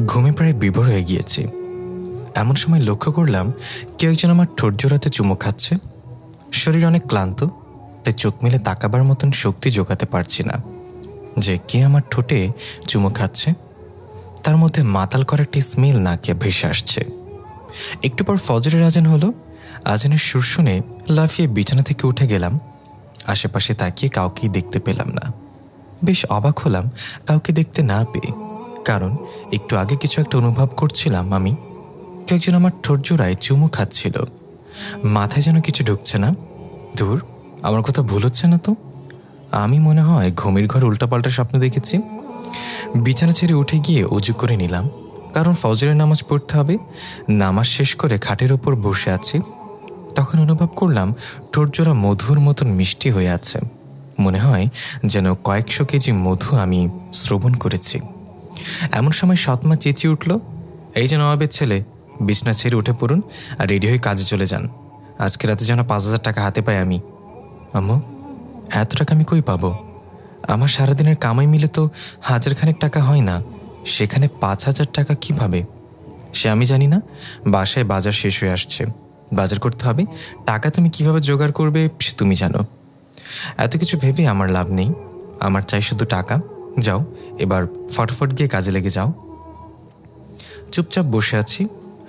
ঘুমে প্রায় বিভোর হয়ে গিয়েছি। এমন সময় লক্ষ্য করলাম কেউ একজন আমার ঠোঁট জোড়াতে চুমু খাচ্ছে। শরীর অনেক ক্লান্ত, তাই চোখ মেলে তাকাবার মতন শক্তি জোগাতে পারছি না যে কে আমার ঠোঁটে চুমু খাচ্ছে। তার মধ্যে মাতাল করা একটি স্মেল নাকে ভেসে আসছে। একটু পর ফজরের আজান হলো। আজানের সুর শুনে লাফিয়ে বিছানা থেকে উঠে গেলাম। আশেপাশে তাকিয়ে কাউকেই দেখতে পেলাম না। বেশ অবাক হলাম কাউকে দেখতে না পেয়ে, কারণ একটু আগে কিছু একটা অনুভব করছিলাম আমি। কেউ একজন আমার ঠোঁট জোড়ায় চুমু খাচ্ছিল। মাথায় যেন কিছু ঢুকছে না। ধুর, আমার কথা ভুল হচ্ছে না তো? আমি মনে হয় ঘুমের ঘর উল্টাপাল্টা স্বপ্ন দেখেছি। বিছানা ছেড়ে উঠে গিয়ে অজু করে নিলাম, কারণ ফজরের নামাজ পড়তে হবে। নামাজ শেষ করে খাটের ওপর বসে আছি, তখন অনুভব করলাম ঠোঁট জোড়া মধুর মতন মিষ্টি হয়ে আছে। মনে হয় যেন কয়েকশো কেজি মধু আমি শ্রবণ করেছি। এমন সময় সৎমা চেঁচিয়ে উঠল, এই যে নবাবের ছেলে, বিছনা ছেড়ে উঠে পড়ুন আর রেডি হয়ে কাজে চলে যান। আজকে রাতে যেন 5,000 টাকা হাতে পাই আমি। আম্মু, এত টাকা আমি কই পাবো? আমার সারাদিনের কামাই মিলে তো 1,000 খানেক টাকা হয় না, সেখানে 5,000 টাকা কিভাবে? সে আমি জানি না। বাসায় বাজার শেষ হয়ে আসছে, বাজার করতে হবে। টাকা তুমি কিভাবে জোগাড় করবে সে তুমি জানো। এত কিছু ভেবে আমার লাভ নেই, আমার চাই শুধু টাকা। যাও, এবার ফটাফট গিয়ে কাজে লেগে যাও। চুপচাপ বসে আছি।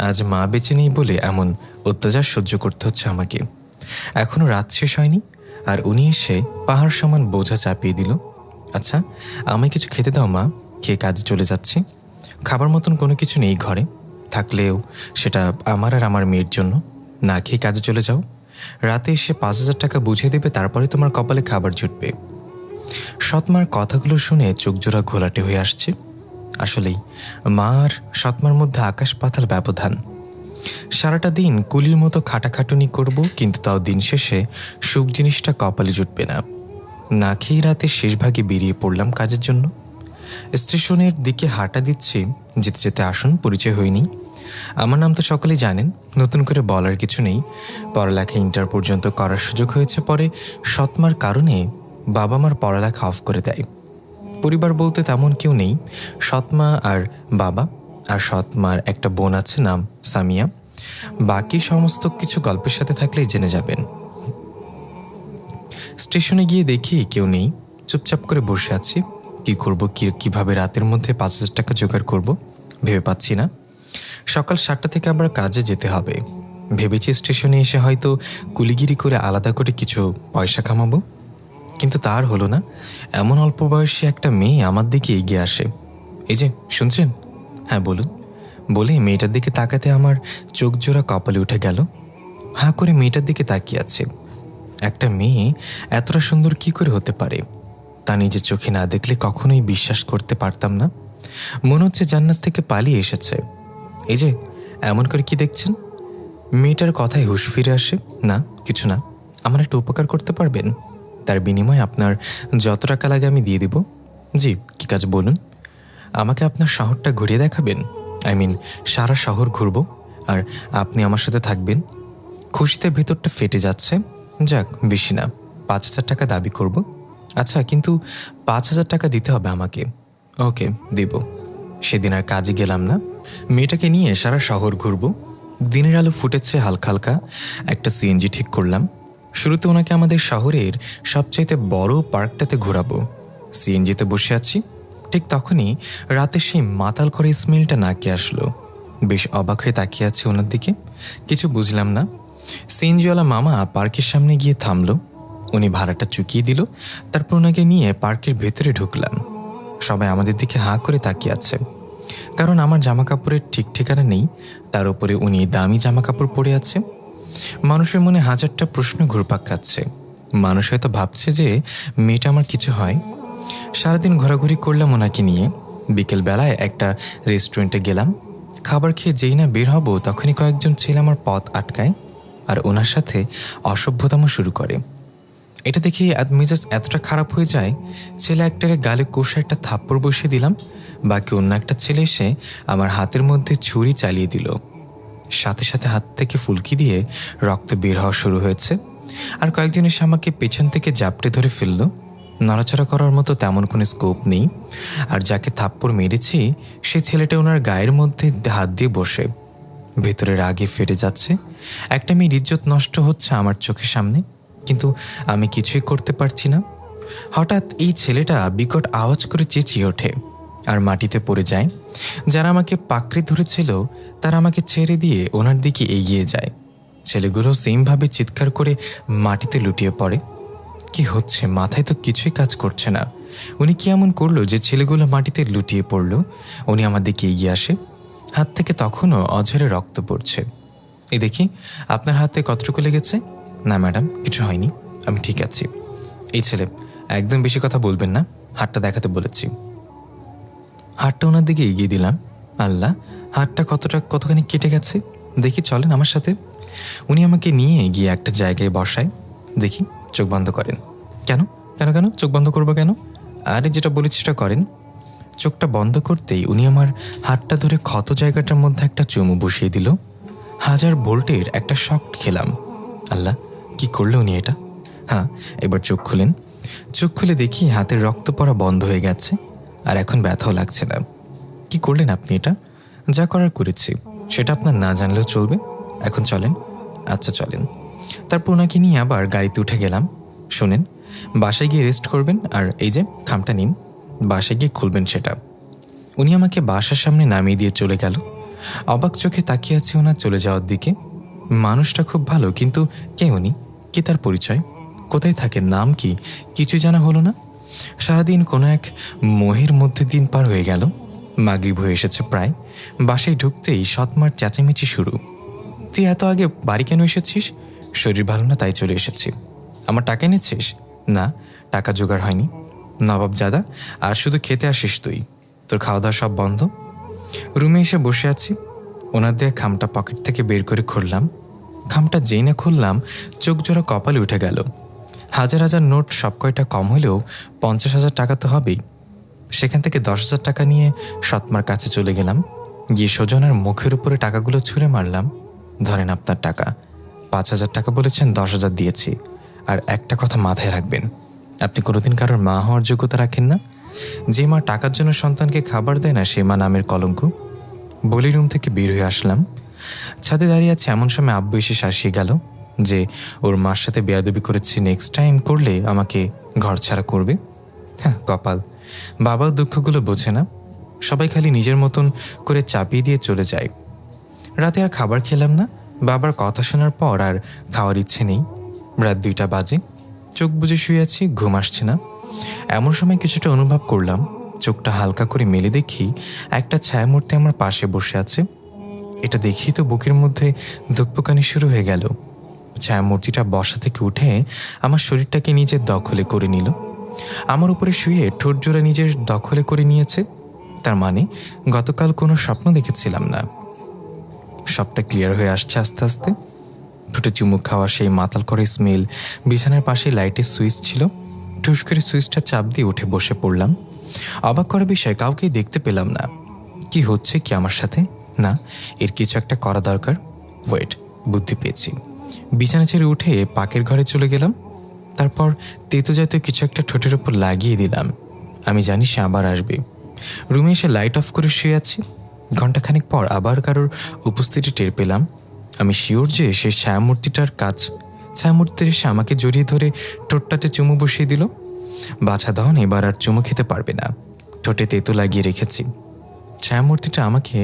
আজ মা বেঁচে নেই বলে এমন অত্যাচার সহ্য করতে হচ্ছে আমাকে। এখনও রাত শেষ হয়নি, আর উনি এসে পাহাড় সমান বোঝা চাপিয়ে দিল। আচ্ছা, আমায় কিছু খেতে দাও মা, খেয়ে কাজে চলে যাচ্ছি। খাবার মতন কোনো কিছু নেই ঘরে, থাকলেও সেটা আমার আর আমার মেয়ের জন্য। না খেয়ে কাজে চলে যাও। রাতে এসে 5,000 টাকা বুঝিয়ে দেবে, তারপরে তোমার কপালে খাবার জুটবে। সৎমার কথাগুলো শুনে চোখজোড়া ঘোলাটে হয়ে আসছে। আসলেই মা আর সৎমার মধ্যে আকাশ পাতাল ব্যবধান। সারাটা দিন কুলির মতো খাটাখাটুনি করব, কিন্তু তাও দিন শেষে সুখ জিনিসটা কপালে জুটবে না। না খেয়ে রাতে শেষ ভাগে বেরিয়ে পড়লাম কাজের জন্য। স্টেশনের দিকে হাঁটা দিচ্ছি, যেতে যেতে আসুন পরিচয় হয়নি। আমার নাম তো সকলেই জানেন, নতুন করে বলার কিছু নেই। পড়ালেখা ইন্টার পর্যন্ত করার সুযোগ হয়েছে, পরে সৎমার কারণে বাবা মার পড়ালেখা অফ করে দেয়। পরিবার বলতে তেমন কেউ নেই, সৎমা আর বাবা, আর সৎমার একটা বোন আছে, নাম সামিয়া। বাকি সমস্ত কিছু গল্পের সাথে থাকলেই জেনে যাবেন। স্টেশনে গিয়ে দেখি কেউ নেই, চুপচাপ করে বসে আছি। কি করব, কিভাবে রাতের মধ্যে 5,000 টাকা জোগাড় করব ভেবে পাচ্ছি না। সকাল 7টা থেকে আবার কাজে যেতে হবে। ভেবেছি স্টেশনে এসে হয়তো কুলিগিরি করে আলাদা করে কিছু পয়সা কামাবো, কিন্তু তার হলো না। এমন অল্প বয়সী একটা মেয়ে আমার দিকে এগিয়ে আসে। এই যে শুনছেন? হ্যাঁ বলুন, বলে মেয়েটার দিকে তাকাতে আমার চোখ জোড়া কপালে উঠে গেল। হাঁ করে মেয়েটার দিকে তাকিয়ে আছে। একটা মেয়ে এতটা সুন্দর কি করে হতে পারে, তা নিজের চোখে না দেখলে কখনোই বিশ্বাস করতে পারতাম না। মনে হচ্ছে জান্নাত থেকে পালিয়ে এসেছে। এই যে এমন করে কি দেখছেন? মেয়েটার কথায় হুঁশ ফিরে আসে। না, কিছু না, আমার একটা উপকার করতে পারবেন? তার বিনিময়ে আপনার যত টাকা লাগে আমি দিয়ে দিব। জি, কি কাজ বলুন? আমাকে আপনার শহরটা ঘুরিয়ে দেখাবেন? সারা শহর ঘুরব, আর আপনি আমার সাথে থাকবেন। খুশিতে ভেতরটা ফেটে যাচ্ছে। যাক, বেশি না, 5,000 টাকা দাবি করব। আচ্ছা, কিন্তু 5,000 টাকা দিতে হবে আমাকে। ওকে, দেব। সেদিন আর কাজে গেলাম না। মেয়েটাকে নিয়ে সারা শহর ঘুরব। দিনের আলো ফুটেছে হালকা হালকা। একটা সিএনজি ঠিক করলাম। শুরুতে ওনাকে আমাদের শহরের সবচাইতে বড় পার্কটাতে ঘোরাবো। সিএনজিতে বসে আছি, ঠিক তখনই রাতে সেই মাতাল করে স্মেলটা নাকে আসলো। বেশ অবাক হয়ে তাকিয়ে আছে ওনার দিকে, কিছু বুঝলাম না। সিএনজিওয়ালা মামা পার্কের সামনে গিয়ে থামলো। উনি ভাড়াটা চুকিয়ে দিল, তারপর ওনাকে নিয়ে পার্কের ভেতরে ঢুকলাম। সবাই আমাদের দিকে হাঁ করে তাকিয়ে আছে, কারণ আমার জামা কাপড়ের ঠিক ঠিকানা নেই। তার উপরে উনি দামি জামা কাপড় পরে আছে। মানুষের মনে 1000টা প্রশ্ন ঘুরপাক খাচ্ছে। মানুষ হয়তো ভাবছে যে মেয়েটা আমার কিছু হয়। সারাদিন ঘোরাঘুরি করলাম ওনাকে নিয়ে। বিকেলবেলায় একটা রেস্টুরেন্টে গেলাম। খাবার খেয়ে যেই না বের হব, তখনই কয়েকজন ছেলে আমার পথ আটকায় আর ওনার সাথে অসভ্যতাম শুরু করে। এটা দেখে মেজাজ এতটা খারাপ হয়ে যায়, ছেলে একটারে গালে কষে একটা থাপ্পড় বসিয়ে দিলাম। বাকি অন্য একটা ছেলে এসে আমার হাতের মধ্যে ছুরি চালিয়ে দিল। সাথে সাথে হাত থেকে ফুলকি দিয়ে রক্ত বের হওয়া শুরু হয়েছে। আর কয়েকজন এসে আমাকে পেছন থেকে জাপটে ধরে ফেলল। নড়াচড়া করার মতো তেমন কোনো স্কোপ নেই। আর যাকে থাপ্পড় মেরেছি সে ছেলেটা ওনার গায়ের মধ্যে হাত দিয়ে বসে। ভেতরে রাগে ফেটে যাচ্ছে। একটা মেয়ের ইজ্জত নষ্ট হচ্ছে আমার চোখের সামনে, কিন্তু আমি কিছুই করতে পারছি না। হঠাৎ এই ছেলেটা বিকট আওয়াজ করে চেঁচিয়ে ওঠে আর মাটিতে পড়ে যায়। যারা আমাকে পাকড়ে ধরেছিল তারা আমাকে ছেড়ে দিয়ে ওনার দিকে এগিয়ে যায়। ছেলেগুলো সেমভাবে চিৎকার করে মাটিতে লুটিয়ে পড়ে। কি হচ্ছে মাথায় তো কিছুই কাজ করছে না। উনি কি এমন করলো যে ছেলেগুলো মাটিতে লুটিয়ে পড়ল? উনি আমার দিকে এগিয়ে আসে। হাত থেকে তখনও অঝরে রক্ত পড়ছে। এই দেখি আপনার হাতে কতটুকু লেগেছে? না ম্যাডাম, কিছু হয়নি, আমি ঠিক আছি। এই ছেলে, একদম বেশি কথা বলবেন না, হাতটা দেখাতে বলেছি। হাতটা ওনার দিকে এগিয়ে দিলাম। আল্লাহ, হাতটা কতখানি কেটে গেছে, দেখি চলেন আমার সাথে। উনি আমাকে নিয়ে গিয়ে একটা জায়গায় বসায়। দেখি, চোখ বন্ধ করেন। কেন কেন কেন চোখ বন্ধ করবো কেন? আরে যেটা বলেছি সেটা করেন। চোখটা বন্ধ করতেই উনি আমার হাতটা ধরে ক্ষত জায়গাটার মধ্যে একটা চুমু বসিয়ে দিল। 1000 ভোল্টের একটা শক খেলাম। আল্লাহ, কি করলো উনি এটা? হ্যাঁ, এবার চোখ খুলেন। চোখ খুলে দেখি হাতের রক্ত পড়া বন্ধ হয়ে গেছে, আর এখন ব্যথাও লাগছে না। কি করলেন আপনি এটা? যা করার করেছি, সেটা আপনার না জানলেও চলবে। এখন চলেন। আচ্ছা চলেন। তারপর ওনাকে নিয়ে আবার গাড়িতে উঠে গেলাম। শোনেন, বাসায় গিয়ে রেস্ট করবেন, আর এই যে খামটা নিন, বাসায় গিয়ে খুলবেন সেটা। উনি আমাকে বাসার সামনে নামিয়ে দিয়ে চলে গেল। অবাক চোখে তাকিয়ে আছে ওনার চলে যাওয়ার দিকে। মানুষটা খুব ভালো, কিন্তু কে উনি? কি তার পরিচয়? কোথায় থাকেন? নাম কি? কিছু জানা হলো না। সারাদিন কোনো এক মোহের মধ্যে দিন পার হয়ে গেল। মাগরিব হয়ে এসেছে প্রায়। বাসায় ঢুকতেই সৎমার চেঁচামেচি শুরু। তুই এত আগে বাড়ি কেন এসেছিস? শরীর ভালো না তাই চলে এসেছি। আমার টাকা এনেছিস? না, টাকা জোগাড় হয়নি। নবাবজাদা, আর শুধু খেতে আসিস তুই? তোর খাওয়া দাওয়া সব বন্ধ। রুমে এসে বসে আছি। ওনার দিয়ে খামটা পকেট থেকে বের করে খুললাম। খামটা যেই না খুললাম, চোখ জোড়া কপালে উঠে গেল। 1000 নোট সব কয়টা কম হলেও 50,000 টাকা তো হবেই। সেখান থেকে 10,000 টাকা নিয়ে সৎমার কাছে চলে গেলাম। গিয়ে সোজনার মুখের উপরে টাকাগুলো ছুঁড়ে মারলাম। ধরেন আপনার টাকা। 5,000 টাকা বলেছেন, 10,000 দিয়েছি। আর একটা কথা মাথায় রাখবেন, আপনি কোনোদিন কারোর মা হওয়ার যোগ্যতা রাখেন না। যে মা টাকার জন্য সন্তানকে খাবার দেয় না, সে মা নামের কলঙ্ক। বলি রুম থেকে বের হয়ে আসলাম। ছাদে দাঁড়িয়ে আছে, এমন সময় আব্বু এসে শাসিয়ে গেল যে ওর মার সাথে বেয়াদবি করেছে, নেক্সট টাইম করলে আমাকে ঘর ছাড়া করবে। হ্যাঁ, কপাল। বাবার দুঃখগুলো বোঝে না, সবাই খালি নিজের মতন করে চাপিয়ে দিয়ে চলে যায়। রাতে আর খাবার খেলাম না। বাবার কথা শোনার পর আর খাওয়ার ইচ্ছে নেই। রাত 2টা বাজে। চোখ বুজে শুয়ে আছি, ঘুম আসছে না। এমন সময় কিছুটা অনুভব করলাম। চোখটা হালকা করে মেলে দেখি একটা ছায়ামূর্তি আমার পাশে বসে আছে। এটা দেখি তো বুকের মধ্যে ধুকপুকানি শুরু হয়ে গেল। ছায়ামূর্তিটা বসা থেকে উঠে আমার শরীরটাকে নিজের দখলে করে নিল। আমার উপরে শুয়ে ঠোঁট জোড়া নিজের দখলে করে নিয়েছে। তার মানে গতকাল কোনো স্বপ্ন দেখেছিলাম না। সবটা ক্লিয়ার হয়ে আসছে আস্তে আস্তে। ঠোঁটে চুমুক খাওয়া সেই মাতাল করে স্মেল। বিছানার পাশে লাইটের সুইচ ছিল। ঠুস করে সুইচটা চাপ দিয়ে উঠে বসে পড়লাম। অবাক করার বিষয়, কাউকেই দেখতে পেলাম না। কি হচ্ছে কি আমার সাথে? না, এর কিছু একটা করা দরকার। ওয়েট, বুদ্ধি পেয়েছি। বিছানা ছেড়ে উঠে পাকের ঘরে চলে গেলাম। তারপর তেতো জাতীয় কিছু একটা ঠোঁটের উপর লাগিয়ে দিলাম। আমি জানি সে আবার আসবে। রুমে এসে লাইট অফ করে শুয়ে আছি। ঘণ্টাখানিক পর আবার কারোর উপস্থিতি টের পেলাম। আমি শিওর যে সে ছায়ামূর্তিটার কাজ। ছায়ামূর্তি এসে আমাকে জড়িয়ে ধরে ঠোঁটটাতে চুমু বসিয়ে দিল। বাছা দহন এবার আর চুমু খেতে পারবে না। ঠোঁটে তেতো লাগিয়ে রেখেছি। ছায়ামূর্তিটা আমাকে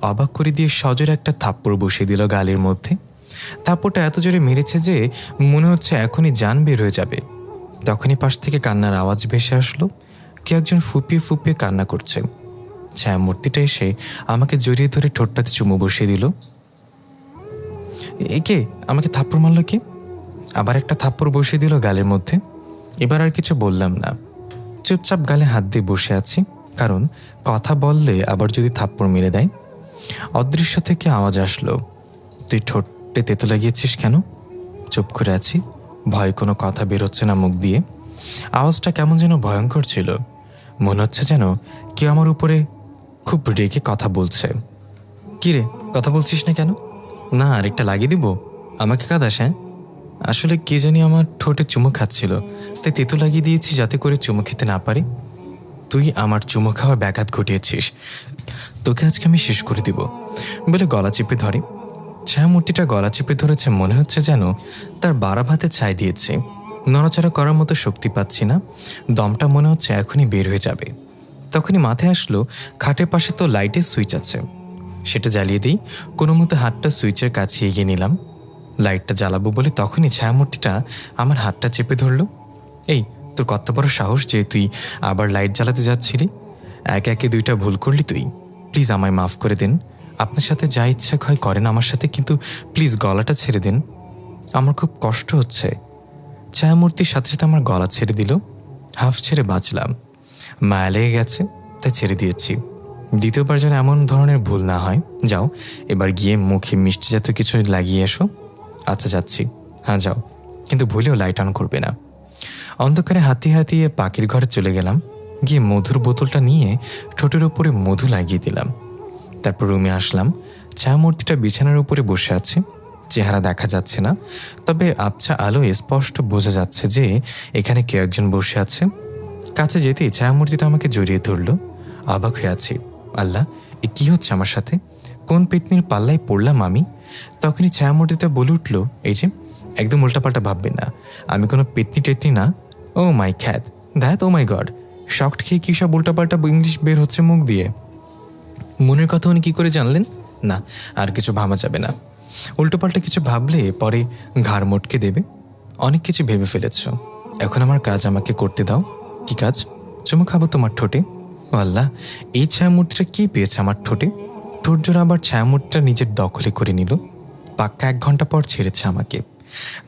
অবাক করে দিয়ে সজোরে একটা থাপ্পড় বসিয়ে দিল গালের মধ্যে। থাপ্পড়টা এত জোরে মেরেছে যে মনে হচ্ছে এখনই জান বের হয়ে যাবে। তখনই পাশ থেকে কান্নার আওয়াজ ভেসে আসলো। কে একজন ফুপিয়ে ফুপিয়ে কান্না করছে। ছায়ামূর্তিটা এসে আমাকে জড়িয়ে ধরে ঠোঁটটাতে চুমু বসিয়ে দিল। একে আমাকে থাপ্পড় মারল কে? আবার একটা থাপ্পড় বসিয়ে দিল গালের মধ্যে। এবার আর কিছু বললাম না, চুপচাপ গালে হাত দিয়ে বসে আছি। কারণ কথা বললে আবার যদি থাপ্পড় মেরে দেয়। অদৃশ্য থেকে আওয়াজ আসলো, তুই ঠোঁটে তেতো লাগিয়েছিস কেন? চুপ করে আছি, ভয় কোনো কথা বেরোচ্ছে না মুখ দিয়ে। আওয়াজটা কেমন যেন ভয়ঙ্কর ছিল। মনে হচ্ছে যেন কেউ আমার উপরে খুব রেগে কথা বলছে। কি রে, কথা বলছিস না কেন? না, আরেকটা লাগিয়ে দিব? আমাকে কাঁদাস? হ্যাঁ, আসলে কে জানি আমার ঠোঁটে চুমু খাচ্ছিল, তাই তেতো লাগিয়ে দিয়েছি যাতে করে চুমু খেতে না পারে। তুই আমার চুমু খাওয়ার ব্যাঘাত ঘটিয়েছিস, তোকে আজকে আমি শেষ করে দিব বলে গলা চেপে ধরে। ছায়ামূর্তিটা গলা চেপে ধরেছে, মনে হচ্ছে যেন তার বাড়া ভাতে ছাই দিয়েছে। নড়াচড়া করার মতো শক্তি পাচ্ছি না, দমটা মনে হচ্ছে এখনই বের হয়ে যাবে। তখনই মাথায় আসলো খাটের পাশে তো লাইটের সুইচ আছে, সেটা জ্বালিয়ে দিই। কোনো মতো হাতটা সুইচের কাছে এগিয়ে নিলাম, লাইটটা জ্বালাবো বলে তখনই ছায়ামূর্তিটা আমার হাতটা চেপে ধরল। এই, তোর কত বড় সাহস যে তুই আবার লাইট জ্বালাতে যাচ্ছিলি? একে একে 2টা ভুল করলি তুই। প্লিজ আমায় মাফ করে দিন। আপনার সাথে যা ইচ্ছা হয় করেন আমার সাথে, কিন্তু প্লিজ গলাটা ছেড়ে দিন, আমার খুব কষ্ট হচ্ছে। ছায়ামূর্তির সাথে সাথে আমার গলা ছেড়ে দিল। হাফ ছেড়ে বাঁচলাম, মায়া লেগে গেছে তাই ছেড়ে দিয়েছি। দ্বিতীয়বার যেন এমন ধরনের ভুল না হয়। যাও, এবার গিয়ে মুখে মিষ্টি জাতীয় কিছু লাগিয়ে এসো। আচ্ছা যাচ্ছি। হ্যাঁ যাও, কিন্তু ভুলেও লাইট অন করবে না। অন্ধকারে হাতিয়ে হাতিয়ে পাখির ঘরে চলে গেলাম, গিয়ে মধুর বোতলটা নিয়ে ঠোঁটের উপরে মধু লাগিয়ে দিলাম। তারপর রুমে আসলাম। ছায়ামূর্তিটা বিছানার উপরে বসে আছে, চেহারা দেখা যাচ্ছে না, তবে আবছা আলো স্পষ্ট বোঝা যাচ্ছে যে এখানে কেউ একজন বসে আছে। কাছে যেতেই ছায়ামূর্তিটা আমাকে জড়িয়ে ধরল। অবাক হয়ে আছি, আল্লাহ, এ কী হচ্ছে আমার সাথে? কোন পেতনির পাল্লায় পড়লাম আমি? তখনই ছায়ামূর্তিটা বলে উঠল, এই যে একদম উল্টাপাল্টা ভাববে না, আমি কোনো পেতনি টেতনি না। ও মাই খ্যাত, দ্যাট, ও মাই গড, শক্ট খেয়ে কী সব উল্টাপাল্টা ইংলিশ বের হচ্ছে মুখ দিয়ে। মনের কথা উনি কী করে জানলেন? না, আর কিছু ভাবা যাবে না। উল্টোপাল্টা কিছু ভাবলে পরে ঘাড় মোটকে দেবে। অনেক কিছু ভেবে ফেলেছ, এখন আমার কাজ আমাকে করতে দাও। কি কাজ? চুমু খাবো তোমার ঠোঁটে। ও আল্লাহ, এই ছায়ামূর্তিটা কী পেয়েছে আমার ঠোঁটে? ঠোঁট জোড়া আবার ছায়ামূর্তিটা নিজের দখলে করে নিল। পাক্কা 1 ঘন্টা পর ছেড়েছে আমাকে।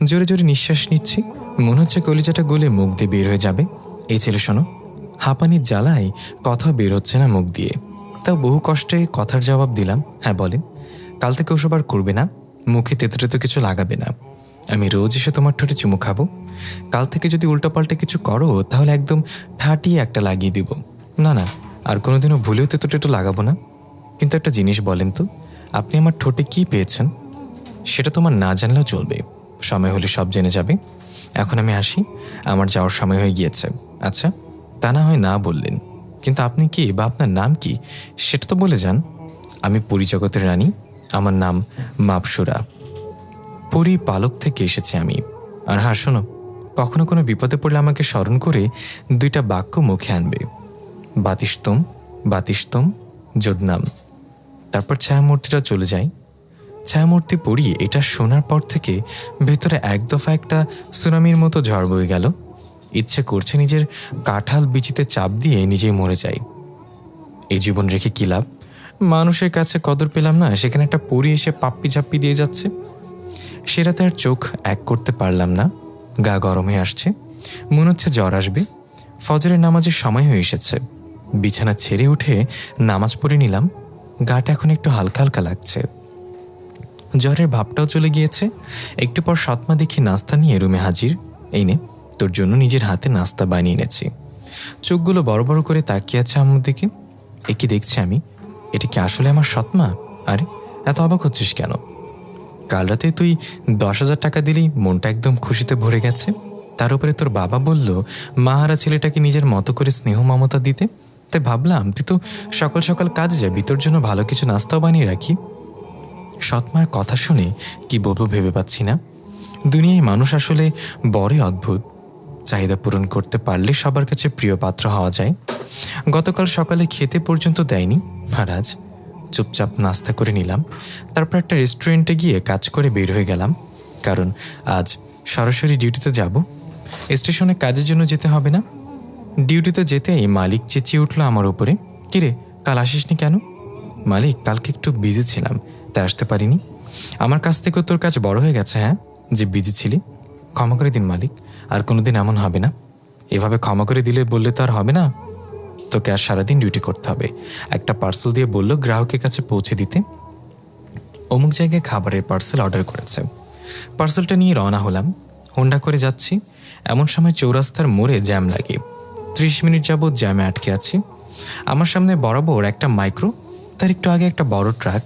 জোরে জোরে নিঃশ্বাস নিচ্ছি, মনে হচ্ছে কলিজাটা গলে মুখ দিয়ে বের হয়ে যাবে। এই ছেলে শোনো, হাঁপানির জ্বালায় কথা বের হচ্ছে না মুখ দিয়ে, তাও বহু কষ্টে কথার জবাব দিলাম। হ্যাঁ বলেন, কাল থেকে ওসব আর করবে না, মুখে তেতো টেতো কিছু লাগাবে না। আমি রোজ এসে তোমার ঠোঁটে চুমু খাবো। কাল থেকে যদি উল্টোপাল্টা কিছু করো তাহলে একদম ঠাটিয়ে একটা লাগিয়ে দিব। না না, আর কোনোদিনও ভুলেও তেতো টেতো লাগাবো না। কিন্তু একটা জিনিস বলেন তো, আপনি আমার ঠোঁটে কী পেয়েছেন? সেটা তোমার না জানলেও চলবে, সময় হলে সব জেনে যাবে। এখন আমি আসি, আমার যাওয়ার সময় হয়ে গিয়েছে। আচ্ছা, তা না হয় না বললেন, কিন্তু আপনি কি বা আপনার নাম কি সেটা তো বলে যান। আমি পরিজগতের রানী, আমার নাম মাপসুরা, পরি পালক থেকে এসেছি আমি। আর হ্যাঁ শোনো, কখনো কোনো বিপদে পড়লে আমাকে স্মরণ করে 2টা বাক্য মুখে আনবে, বাতিস্তম বাতিস্তম যোদনাম। তারপর ছায়ামূর্তিটা চলে যায়। ছায়ামূর্তি পড়িয়ে এটা শোনার পর থেকে ভেতরে এক দফা একটা সুনামির মতো ঝড় বয়ে গেল। ইচ্ছে করছে নিজের কাঁঠাল বিচিতে চাপ দিয়ে নিজেই মরে যাই। এই জীবন রেখে কী লাভ? মানুষের কাছে কদর পেলাম না, সেখানে একটা পরি এসে পাপ্পি ঝাপ্পি দিয়ে যাচ্ছে। সে রাতে আর চোখ এক করতে পারলাম না, গা গরম হয়ে আসছে, মনে হচ্ছে জ্বর আসবে। ফজরের নামাজের সময় হয়ে এসেছে, বিছানা ছেড়ে উঠে নামাজ পড়ে নিলাম। গাটা এখন একটু হালকা হালকা লাগছে, জ্বরের ভাবটাও চলে গিয়েছে। একটু পর সৎমা দেখি নাস্তা নিয়ে রুমে হাজির। এই নে, তোর জন্য নিজের হাতে নাস্তা বানিয়ে এনেছি। চোখগুলো বড় বড় করে তাকিয়ে আছে আমার দিকে। এ কি দেখছি আমি? এটা কি আসলে আমার সৎমা? আরে এত অবাক হচ্ছিস কেন? কাল রাতে তুই 10,000 টাকা দিলেই মনটা একদম খুশিতে ভরে গেছে। তার উপরে তোর বাবা বলল মাহারা ছেলেটাকে নিজের মতো করে স্নেহ মমতা দিতে। তাই ভাবলাম তুই তো সকাল সকাল কাজে যাবি, তোর জন্য ভালো কিছু নাস্তাও বানিয়ে রাখি। সৎমার কথা শুনে কি বলবো ভেবে পাচ্ছি না। দুনিয়ায় মানুষ আসলে বড়ই অদ্ভুত। চাহিদা পূরণ করতে পারলে সবার কাছে প্রিয় পাত্র হওয়া যায়। গতকাল সকালে খেতে পর্যন্ত দেয়নি, আর আজ চুপচাপ নাস্তা করে নিলাম। তারপর একটা রেস্টুরেন্টে গিয়ে কাজ করে বের হয়ে গেলাম, কারণ আজ সরাসরি ডিউটিতে যাব। স্টেশনে কাজের জন্য যেতে হবে না। ডিউটিতে যেতেই মালিক চেঁচিয়ে উঠলো আমার উপরে, কিরে কাল আসিসনি কেন? মালিক, কালকে একটু বিজি ছিলাম তাই আসতে পারিনি। আমার কাছ থেকেও তোর কাজ বড় হয়ে গেছে, হ্যাঁ, যে বিজি ছিলি। ক্ষমা করে দিন মালিক, আর কোনোদিন এমন হবে না। এভাবে ক্ষমা করে দিলে বললে তো আর হবে না, তোকে আর সারাদিন ডিউটি করতে হবে। একটা পার্সেল দিয়ে বললো গ্রাহকের কাছে পৌঁছে দিতে। অমুক জায়গায় খাবারের পার্সেল অর্ডার করেছে। পার্সেলটা নিয়ে রওনা হলাম। হোন্ডা করে যাচ্ছি, এমন সময় চৌরাস্তার মোড়ে জ্যাম লাগে। 30 মিনিট যাবৎ জ্যামে আটকে আছি। আমার সামনে বরাবর একটা মাইক্রো, তার একটু আগে একটা বড় ট্রাক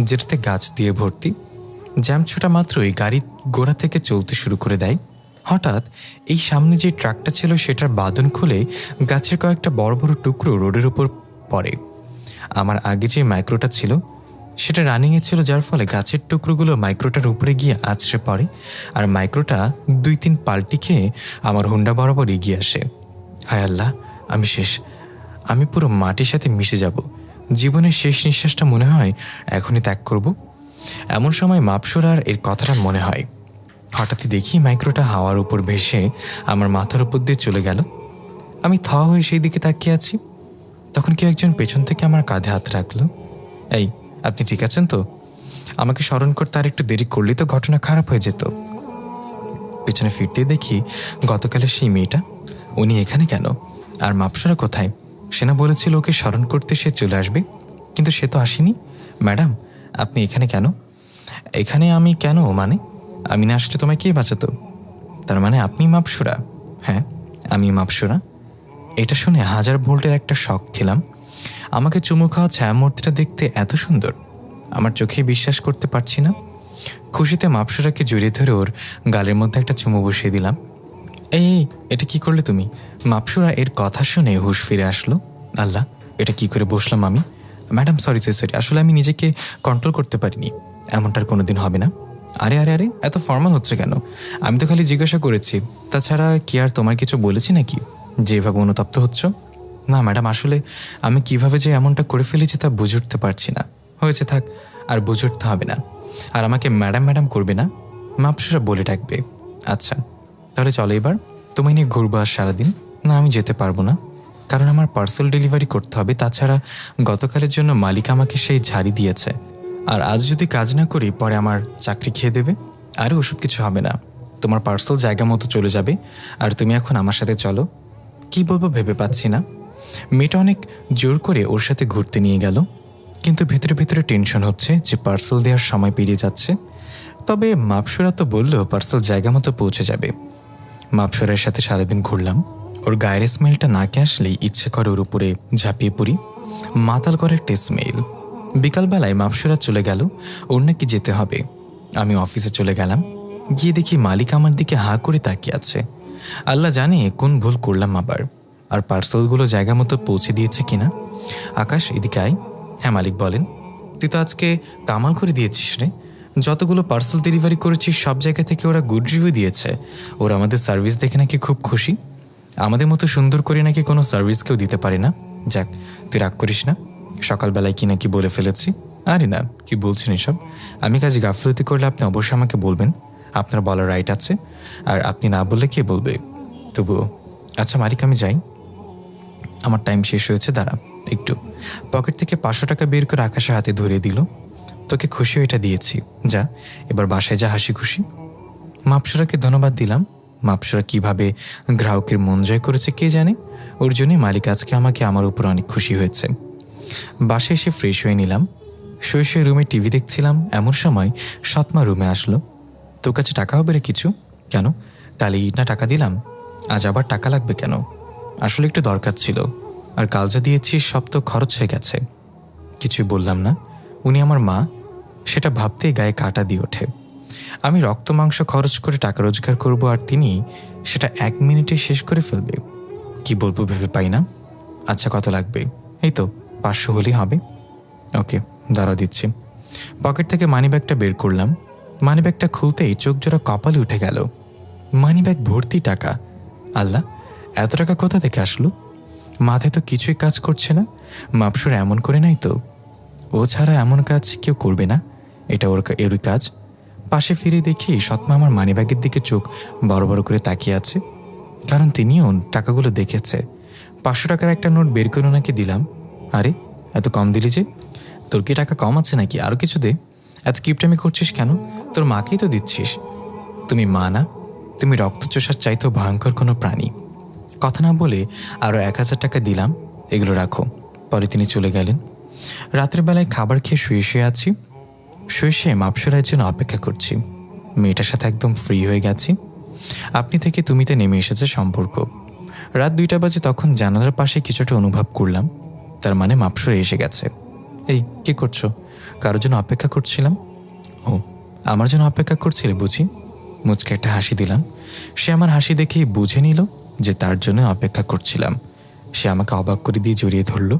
যেটাতে গাছ দিয়ে ভর্তি। জ্যাম ছোটা মাত্রই গাড়ি গোড়া থেকে চলতে শুরু করে দেয়। হঠাৎ এই সামনে যে ট্রাকটা ছিল সেটার বাঁধন খুলে গাছের কয়েকটা বড় বড় টুকরো রোডের উপর পড়ে। আমার আগে যে মাইক্রোটা ছিল সেটা রানিংয়ে ছিল, যার ফলে গাছের টুকরোগুলো মাইক্রোটার উপরে গিয়ে আছড়ে পড়ে আর মাইক্রোটা 2-3 পাল্টি খেয়ে আমার হুন্ডা বরাবর এগিয়ে আসে। হায় আল্লাহ, আমি শেষ। আমি পুরো মাটির সাথে মিশে যাব। জীবনের শেষ নিঃশ্বাসটা মনে হয় এখনই ত্যাগ করব। এমন সময় মাপসুরার এর কথাটা মনে হয়। হঠাৎই দেখি মাইক্রোটা হাওয়ার উপর ভেসে আমার মাথার উপর দিয়ে চলে গেল। আমি থ হয়ে সেই দিকে তাকিয়ে আছি। তখন কেউ একজন পেছন থেকে আমার কাঁধে হাত রাখলো। এই, আপনি ঠিক আছেন তো? আমাকে স্মরণ করতে আর একটু দেরি করলেই তো ঘটনা খারাপ হয়ে যেত। পেছনে ফিরতে দেখি গতকালের সেই মেয়েটা। উনি এখানে কেন? আর মাপসুরা কোথায়? সেনা বলেছিল ওকে স্মরণ করতে সে চলে আসবে, কিন্তু সে তো আসেনি। ম্যাডাম, আপনি এখানে কেন? এখানে আমি কেন মানে? আমি না আসলে তোমায় কে বাঁচাতো? তার মানে আপনি মাপসুরা? হ্যাঁ, আমি মাপসুরা। এটা শুনে 1000 ভোল্টের একটা শক খেলাম। আমাকে চুমু খাওয়া ছায়ামূর্তিটা দেখতে এত সুন্দর, আমার চোখে বিশ্বাস করতে পারছি না। খুশিতে মাপসুরাকে জড়িয়ে ধরে ওর গালের মধ্যে একটা চুমু বসিয়ে দিলাম। এই, এটা কি করলে তুমি? মাপসুরা এর কথা শুনে হুঁশ ফিরে আসলো। আল্লাহ, এটা কি করে বসলাম আমি? ম্যাডাম, সরি, আসলে আমি নিজেকে কন্ট্রোল করতে পারিনি। এমনটার কোনোদিন হবে না। আরে আরে আরে, এত ফর্মাল হচ্ছে কেন? আমি তো খালি জিজ্ঞাসা করেছি। তাছাড়া কি আর তোমার কিছু বলেছি নাকি যেভাবে অনুতপ্ত হচ্ছ? না ম্যাডাম, আসলে আমি কিভাবে যে এমনটা করে ফেলেছি তা বুঝে উঠতে পারছি না। হয়েছে, থাক, আর বুঝে উঠতে হবে না। আর আমাকে ম্যাডাম ম্যাডাম করবে না, মাপসুরা বলে ডাকবে। আচ্ছা, তাহলে চলো এবার তোমায় নিয়ে ঘুরবো আর সারাদিন। না, আমি যেতে পারবো না, কারণ আমার পার্সেল ডেলিভারি করতে হবে। তাছাড়া গতকালের জন্য মালিক আমাকে সেই ঝাড়ি দিয়েছে, আর আজ যদি কাজ না করি পরে আমার চাকরি খেয়ে দেবে। আরে ওসব কিছু হবে না, তোমার পার্সেল জায়গা মতো চলে যাবে। আর তুমি এখন আমার সাথে চলো। কি বলবো ভেবে পাচ্ছি না। মেয়েটা অনেক জোর করে ওর সাথে ঘুরতে নিয়ে গেল, কিন্তু ভেতরে ভেতরে টেনশন হচ্ছে যে পার্সেল দেওয়ার সময় পেরিয়ে যাচ্ছে। তবে মাপসুরা তো বললো পার্সেল জায়গা মতো পৌঁছে যাবে। মাপসুরার সাথে সারাদিন ঘুরলাম। ওর গায়ের স্মেলটা নাকে আসলেই ইচ্ছে করে ওর উপরে ঝাঁপিয়ে পড়ি। মাতাল করে একটা স্মেল। বিকালবেলায় মাপসুরা চলে গেল, ওর নাকি যেতে হবে। আমি অফিসে চলে গেলাম। গিয়ে দেখি মালিক আমার দিকে হাঁ করে তাকিয়ে আছে। আল্লাহ জানে কোন ভুল করলাম আবার, আর পার্সেলগুলো জায়গা মতো পৌঁছে দিয়েছে কিনা। আকাশ, এদিকে আয়। হ্যাঁ মালিক, বলেন। তুই তো আজকে কামাল করে দিয়েছিস রে। যতগুলো পার্সেল ডেলিভারি করেছিস সব জায়গা থেকে ওরা গুড রিভিউ দিয়েছে। ওরা আমাদের সার্ভিস দেখে নাকি খুব খুশি। আমাদের মতো সুন্দর করে নাকি কোনো সার্ভিস কেউ দিতে পারে না। যাক, তুই রাগ করিস না। সকালবেলায় কি নাকি বলে ফেলেছি। আরে না, কি বলছেন এসব? আমি কাজে গাফলতি করলে আপনি অবশ্যই আমাকে বলবেন, আপনার বলার রাইট আছে। আর আপনি না বললে কে বলবে? তবুও আচ্ছা মালিক, আমি যাই, আমার টাইম শেষ হয়েছে। দাঁড়া একটু। পকেট থেকে 500 টাকা বের করে আকাশে হাতে ধরিয়ে দিল। তোকে খুশি এটা দিয়েছি, যা এবার বাসায় যা, হাসি খুশি। মাপসুরাকে ধন্যবাদ দিলাম। মাপসুরা কিভাবে গ্রাহকের মন জয় করেছে কে জানে। ওর জন্যই মালিক আজকে আমাকে আমার উপর অনেক খুশি হয়েছে। বাসায় এসে ফ্রেশ হয়ে নিলাম। শুয়ে শুয়ে রুমে টিভি দেখছিলাম, এমন সময় সৎমা রুমে আসলো। তোর কাছে টাকা হবে রে কিছু? কেন, কালই না টাকা দিলাম, আজ আবার টাকা লাগবে কেন? আসলে একটু দরকার ছিল, আর কাল যা দিয়েছি সব তো খরচ হয়ে গেছে। কিছুই বললাম না। উনি আমার মা, সেটা ভাবতেই গায়ে কাঁটা দিয়ে ওঠে। আমি রক্ত মাংস খরচ করে টাকা রোজগার করব, আর তিনি সেটা 1 মিনিটে শেষ করে ফেলবে। কি বলবো ভেবে পাই না। আচ্ছা, কত লাগবে? এই তো 500 হলেই হবে। ওকে, দাঁড়া দিচ্ছি। পকেট থেকে মানিব্যাগটা বের করলাম। মানিব্যাগটা খুলতেই চোখ জোড়া কপালে উঠে গেল। মানিব্যাগ ভর্তি টাকা। আল্লাহ, এত টাকা কোথা থেকে আসলো? মাথায় তো কিছুই কাজ করছে না। মাপসুর এমন করে নাই তো? ও ছাড়া এমন কাজ কেউ করবে না, এটা এরই কাজ। পাশে ফিরে দেখি সৎমা আমার মানিব্যাগের দিকে চোখ বড় বড় করে তাকিয়ে আছে, কারণ তিনিও টাকাগুলো দেখেছে। 500 টাকার একটা নোট বের করে ওনাকে দিলাম। আরে, এত কম দিলি যে? তোর কি টাকা কম আছে নাকি? আরও কিছু দে। এত কিপটামি করছিস কেন? তোর মাকেই তো দিচ্ছিস। তুমি মা না, তুমি রক্তচোষার চাইতেও ভয়ঙ্কর কোনো প্রাণী। কথা না বলে আরও 1000 টাকা দিলাম, এগুলো রাখো। পরে তিনি চলে গেলেন। রাতের বেলায় খাবার খেয়ে শুয়ে শুয়ে আছি। শুয়ে শুয়ে মাপসুরার জন্য অপেক্ষা করছি। মেয়েটার সাথে একদম ফ্রি হয়ে গেছি। আপনি থেকে তুমিতে নেমে এসেছে সম্পর্ক। রাত 2টা বাজে, তখন জানালার পাশে কিছুটা অনুভব করলাম, তার মানে মাপসুরা এসে গেছে। এই, কি করছো? কারোর জন্য অপেক্ষা করছিলাম। ও আমার জন্য অপেক্ষা করছিলে বুঝি? মুচকে একটা হাসি দিলাম। সে আমার হাসি দেখেই বুঝে নিল যে তার জন্য অপেক্ষা করছিলাম। সে আমাকে অবাক করে দিয়ে জড়িয়ে ধরল,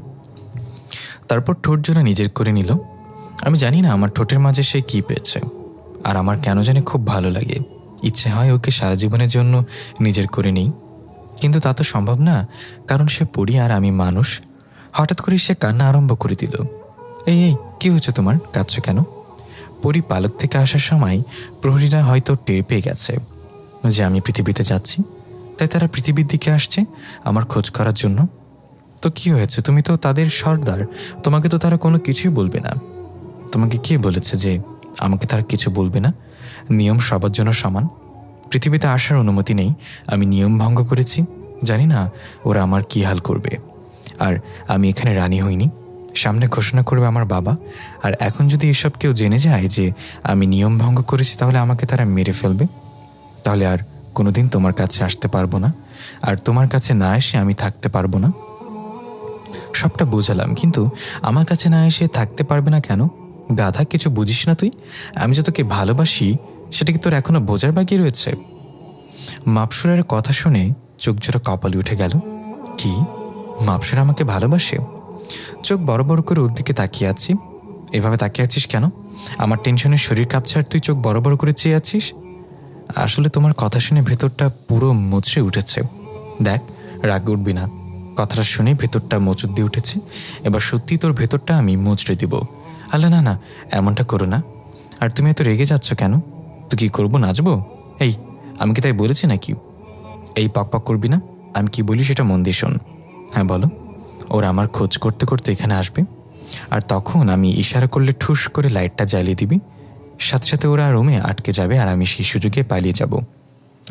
তারপর ঠোঁট জোড়া নিজের করে নিল। আমি জানি না আমার ঠোঁটের মাঝে সে কী পেয়েছে, আর আমার কেন জানি খুব ভালো লাগে। ইচ্ছে হয় ওকে সারা জীবনের জন্য নিজের করে নিই, কিন্তু তা তো সম্ভব না, কারণ সে পড়ি আর আমি মানুষ। হঠাৎ করে সে কান্না আরম্ভ করে দিল। এই এই কী হয়েছে তোমার, কাঁদছো কেন? পরি পালক থেকে আসার সময় প্রহরীরা হয়তো টের পেয়ে গেছে যে আমি পৃথিবীতে যাচ্ছি, তাই তারা পৃথিবীর দিকে আসছে আমার খোঁজ করার জন্য। তো কি হয়েছে, তুমি তো তাদের সর্দার, তোমাকে তো তারা কোনো কিছুই বলবে না। তোমাকে কে বলেছে যে আমাকে তারা কিছু বলবে না? নিয়ম সবার জন্য সমান। পৃথিবীতে আসার অনুমতি নেই, আমি নিয়ম ভঙ্গ করেছি। জানি না ওরা আমার কী হাল করবে। আর আমি এখানে রানী হইনি, সামনে ঘোষণা করবে আমার বাবা। আর এখন যদি এসব কেউ জেনে যায় যে আমি নিয়ম ভঙ্গ করেছি, তাহলে আমাকে তারা মেরে ফেলবে। তাহলে আর কোনোদিন তোমার কাছে আসতে পারবো না, আর তোমার কাছে না এসে আমি থাকতে পারবো না। সবটা বোঝালাম, কিন্তু আমার কাছে না এসে থাকতে পারবে না কেন? গাধা, কিছু বুঝিস না তুই? আমি যে তোকে ভালোবাসি সেটা কি তোর এখনো বোঝার বাকি রয়েছে? মাপসুরের কথা শুনে চোখ জোড়া কপালে উঠে গেল। কি, মাপসুর আমাকে ভালোবাসে? চোখ বড় বড় করে ওর দিকে তাকিয়ে আছি। এভাবে তাকিয়ে আছিস কেন? আমার টেনশনে শরীর কাঁপছে আর তুই চোখ বড় বড় করে চেয়ে আছিস? আসলে তোমার কথা শুনে ভেতরটা পুরো মুচড়ে উঠেছে। দেখ, রাগ উঠবি না। কথাটা শুনে ভেতরটা মোচড় দিয়ে উঠেছে। এবার সত্যি তোর ভেতরটা আমি মুচড়ে দিব। আল্লাহ, না না, এমনটা করো না। আর তুমি এত রেগে যাচ্ছ কেন? তো কী করবো, নাচবো? এই, আমি কি তাই বলেছি নাকি? এই পক পক করবি না, আমি কি বলি সেটা মন দিয়ে শোন। হ্যাঁ বলো। ওরা আমার খোঁজ করতে করতে এখানে আসবে, আর তখন আমি ইশারা করলে ঠুস করে লাইটটা জ্বালিয়ে দিবি। সাথে সাথে ওরা রুমে আটকে যাবে আর আমি সেই সুযোগে পালিয়ে যাব।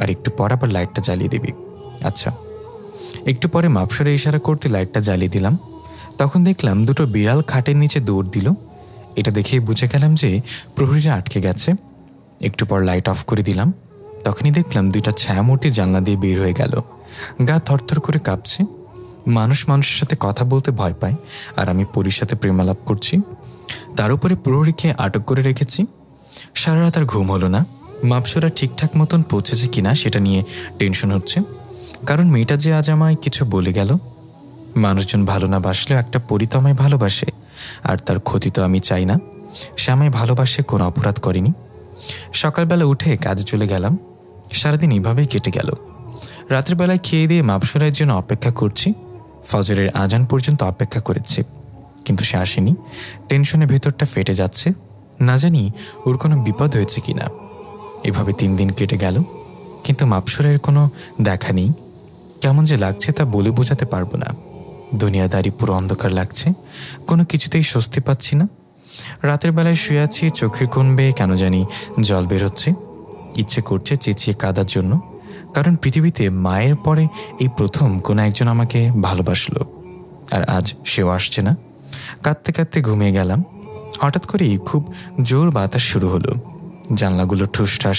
আর একটু পর আবার লাইটটা জ্বালিয়ে দিবি। আচ্ছা। একটু পরে মাপসরে ইশারা করতে লাইটটা জ্বালিয়ে দিলাম। তখন দেখলাম দুটো বিড়াল খাটের নিচে দৌড় দিল। এটা দেখেই বুঝে গেলাম যে প্রহরীরা আটকে গেছে। একটু পর লাইট অফ করে দিলাম। তখনই দেখলাম দুইটা ছায়ামূর্তি জানলা দিয়ে বের হয়ে গেল। গা থরথর করে কাঁপছে। মানুষ মানুষের সাথে কথা বলতে ভয় পায়, আর আমি পরীর সাথে প্রেমালাপ করছি। তার উপরে প্রহরীকে আটক করে রেখেছি। সারা রাত আর ঘুম হলো না। মাপসরা ঠিকঠাক মতন পৌঁছেছে কিনা সেটা নিয়ে টেনশন হচ্ছে, কারণ মেয়েটা যে আজ আমায় কিছু বলে গেল। মানুষজন ভালো না বাসলেও একটা পরি তো আমায় ভালোবাসে, আর তার ক্ষতি তো আমি চাই না। সে আমায় ভালোবাসে, কোনো অপরাধ করেনি। সকালবেলা উঠে কাজে চলে গেলাম। সারাদিন এভাবেই কেটে গেল। রাতের বেলায় খেয়ে দিয়ে মাপসরাইয়ের জন্য অপেক্ষা করছি। ফজরের আজান পর্যন্ত অপেক্ষা করেছি, কিন্তু সে আসেনি। টেনশনে ভেতরটা ফেটে যাচ্ছে, না জানি ওর কোনো বিপদ হয়েছে কিনা। এভাবে 3 দিন কেটে গেল, কিন্তু মাপসরাইয়ের কোনো দেখা নেই। কেমন যে লাগছে তা বলে বোঝাতে পারবো না। দুনিয়াদারি পুরো অন্ধকার লাগছে, কোনো কিছুতেই স্বস্তি পাচ্ছি না। রাতের বেলায় শুয়ে আছি, চোখের কোণ বেয়ে কেন জানি জল বের হচ্ছে। ইচ্ছে করছে চেঁচিয়ে কাঁদার জন্য, কারণ পৃথিবীতে মায়ের পরে এই প্রথম কোনো একজন আমাকে ভালোবাসলো, আর আজ সেও আসছে না। কাঁদতে কাঁদতে ঘুমিয়ে গেলাম। হঠাৎ করেই খুব জোর বাতাস শুরু হলো। জানলাগুলো ঠুসঠাস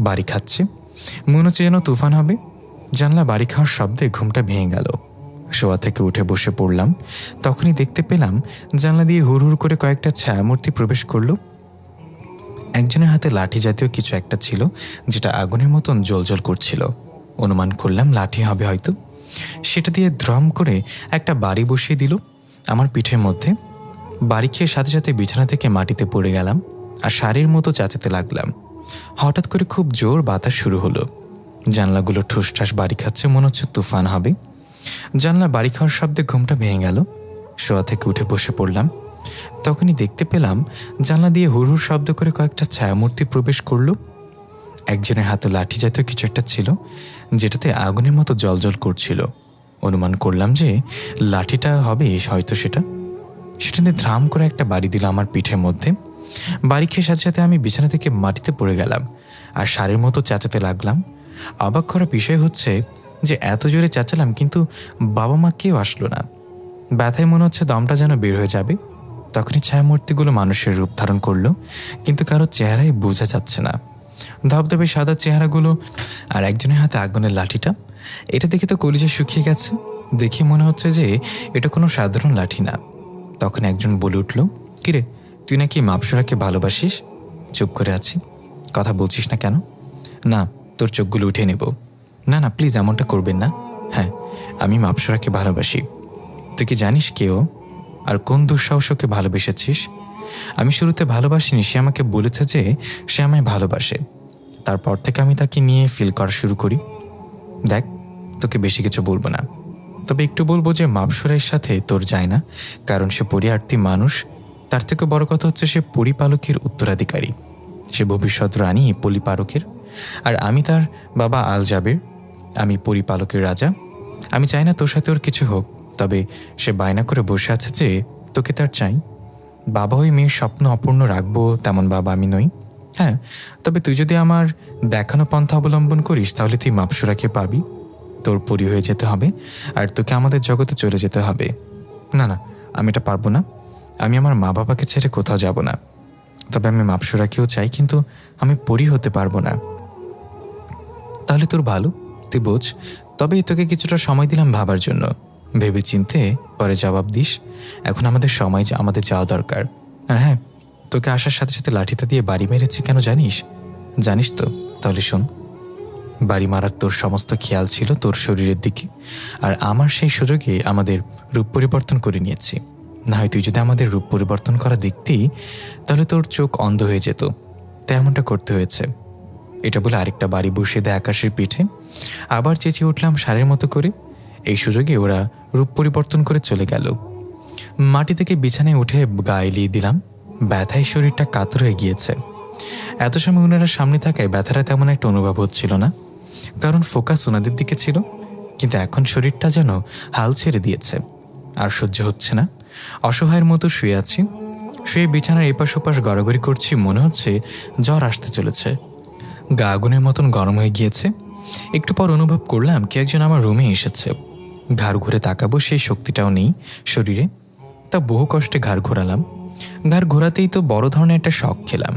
বাড়ি খাচ্ছে, মনে হচ্ছে যেন তুফান হবে। জানলা বাড়ি খাওয়ার শব্দে ঘুমটা ভেঙে গেল। শোয়া থেকে উঠে বসে পড়লাম। তখনই দেখতে পেলাম জানলা দিয়ে হুড় হুড় করে কয়েকটা ছায়ামূর্তি প্রবেশ করলো। একজনের হাতে লাঠি জাতীয় কিছু একটা ছিল, যেটা আগুনের মতন জ্বলজ্বল করছিল। অনুমান করলাম লাঠি হবে হয়তো। সেটা দিয়ে দ্রম করে একটা বাড়ি বসিয়ে দিল আমার পিঠের মধ্যে। বাড়ি খেয়ে সাথে সাথে বিছানা থেকে মাটিতে পড়ে গেলাম আর শাড়ির মতো চাচাতে লাগলাম। হঠাৎ করে খুব জোর বাতাস শুরু হলো। জানলাগুলো ঠুসঠাস বাড়ি খাচ্ছে, মনে হচ্ছে তুফান হবে। জানলা বাড়ি খাওয়ার শব্দে ঘুমটা ভেঙে গেল। শোয়া থেকে উঠে বসে পড়লাম। তখনই দেখতে পেলাম জানলা দিয়ে হুড় হুড় শব্দ করে কয়েকটা ছায়ামূর্তি প্রবেশ করলো। একজনের হাতে লাঠি জাতীয় কিছু একটা ছিল, যেটাতে আগুনের মতো জ্বলজ্বল করছিল। অনুমান করলাম যে লাঠিটা হবে হয়তো সেটা দিয়ে ধ্রাম করে একটা বাড়ি দিল আমার পিঠের মধ্যে। বাড়ি খেয়ে সাথে সাথে আমি বিছানা থেকে মাটিতে পড়ে গেলাম আর শাড়ির মতো চেঁচাতে লাগলাম। অবাক করা বিষয় হচ্ছে যে এত জোরে চেঁচালাম, কিন্তু বাবা মা কেউ আসলো না। ব্যথায় মনে হচ্ছে দমটা যেন বের হয়ে যাবে। তখনই ছায়ামূর্তিগুলো মানুষের রূপ ধারণ করলো, কিন্তু কারো চেহারাই বোঝা যাচ্ছে না। ধবধবে সাদা চেহারাগুলো, আর একজনের হাতে আগুনের লাঠিটা। এটা দেখে তো কলিজা শুকিয়ে গেছে। দেখে মনে হচ্ছে যে এটা কোনো সাধারণ লাঠি না। তখন একজন বলে উঠল, কিরে, তুই নাকি মাপসরাকে ভালোবাসিস? চুপ করে আছি। কথা বলছিস না কেন? না, তোর চোখগুলো উঠে নেব। না না, প্লিজ এমনটা করবেন না। হ্যাঁ, আমি মাপসরাকে ভালোবাসি। তুই কি জানিস কেউ আর কোন দুঃসাহসকে ভালোবেসেছিস? আমি শুরুতে ভালোবাসিনি, সে আমাকে বলেছে যে সে আমায় ভালোবাসে। তারপর থেকে আমি তাকে নিয়ে ফিল করা শুরু করি। দেখ, তোকে বেশি কিছু বলবো না, তবে একটু বলবো যে মাপসরের সাথে তোর যায় না, কারণ সে পরিয়ার্থী মানুষ। তার থেকে বড় কথা হচ্ছে সে পরিপালকের উত্তরাধিকারী, সে ভবিষ্যৎ রানী পরিপালকের। আর আমি তার বাবা আল জাবের, আমি পরিপালকের রাজা। আমি চাই না তোর সাথে ওর কিছু হোক, তবে সে বায়না করে বসে আছে যে তোকে তার চাই। বাবা হয়ে মেয়ের স্বপ্ন অপূর্ণ রাখবো তেমন বাবা আমি নই। হ্যাঁ, তবে তুই যদি আমার দেখানো পন্থা অবলম্বন করিস তাহলে তুই মাপসরাকে পাবি, তোর পরি হয়ে যেতে হবে, আর তোকে আমাদের জগতে চলে যেতে হবে। না না, আমি এটা পারবো না। আমি আমার মা বাবাকে ছেড়ে কোথাও যাব না। তবে আমি মাপসরাকেও চাই, কিন্তু আমি পরি হতে পারবো না। তাহলে তোর ভালো, তুই বোঝ। তবেই তোকে কিছুটা সময় দিলাম ভাবার জন্য। ভেবে চিনতে পরে জবাব দিস। এখন আমাদের সময় আমাদের যাওয়া দরকার। আর হ্যাঁ, তোকে আসার সাথে সাথে লাঠিটা দিয়ে বাড়ি মেরেছি কেন জানিস? জানিস তো? তাহলে শোন। বাড়ি মারার তোর সমস্ত খেয়াল ছিল তোর শরীরের দিকে, আর আমার সেই সুযোগে আমাদের রূপ পরিবর্তন করে নিয়েছি। না হয় তুই যদি আমাদের রূপ পরিবর্তন করা দেখতি তাহলে তোর চোখ অন্ধ হয়ে যেত, তাই এমনটা করতে হয়েছে। এটা বলে আরেকটা বাড়ি বসিয়ে দেয় আকাশের পিঠে। আবার চেঁচিয়ে উঠলাম সারের মতো করে। এই সুযোগে ওরা রূপ পরিবর্তন করে চলে গেল। মাটি থেকে বিছানায় উঠে গা এলিয়ে দিলাম। ব্যথায় শরীরটা কাতর হয়ে গিয়েছে। এত সময় ওনারা সামনে থাকায় ব্যথাটা তেমন একটা অনুভব হচ্ছিল না, কারণ ফোকাস ওনাদের দিকে ছিল। কিন্তু এখন শরীরটা যেন হাল ছেড়ে দিয়েছে, আর সহ্য হচ্ছে না। অসহায়ের মতো শুয়ে আছি। শুয়ে বিছানার এপাশ ওপাশ গড়াগড়ি করছি, মনে হচ্ছে জ্বর আসতে চলেছে। গা আগুনের মতন গরম হয়ে গিয়েছে। একটু পর অনুভব করলাম কেউ একজন আমার রুমে এসেছে। ঘাড় ঘুরে তাকাবো সেই শক্তিটাও নেই শরীরে, তা বহু কষ্টে ঘাড় ঘোরালাম। ঘাড় ঘোরাতেই তো বড় ধরনের একটা শক খেলাম।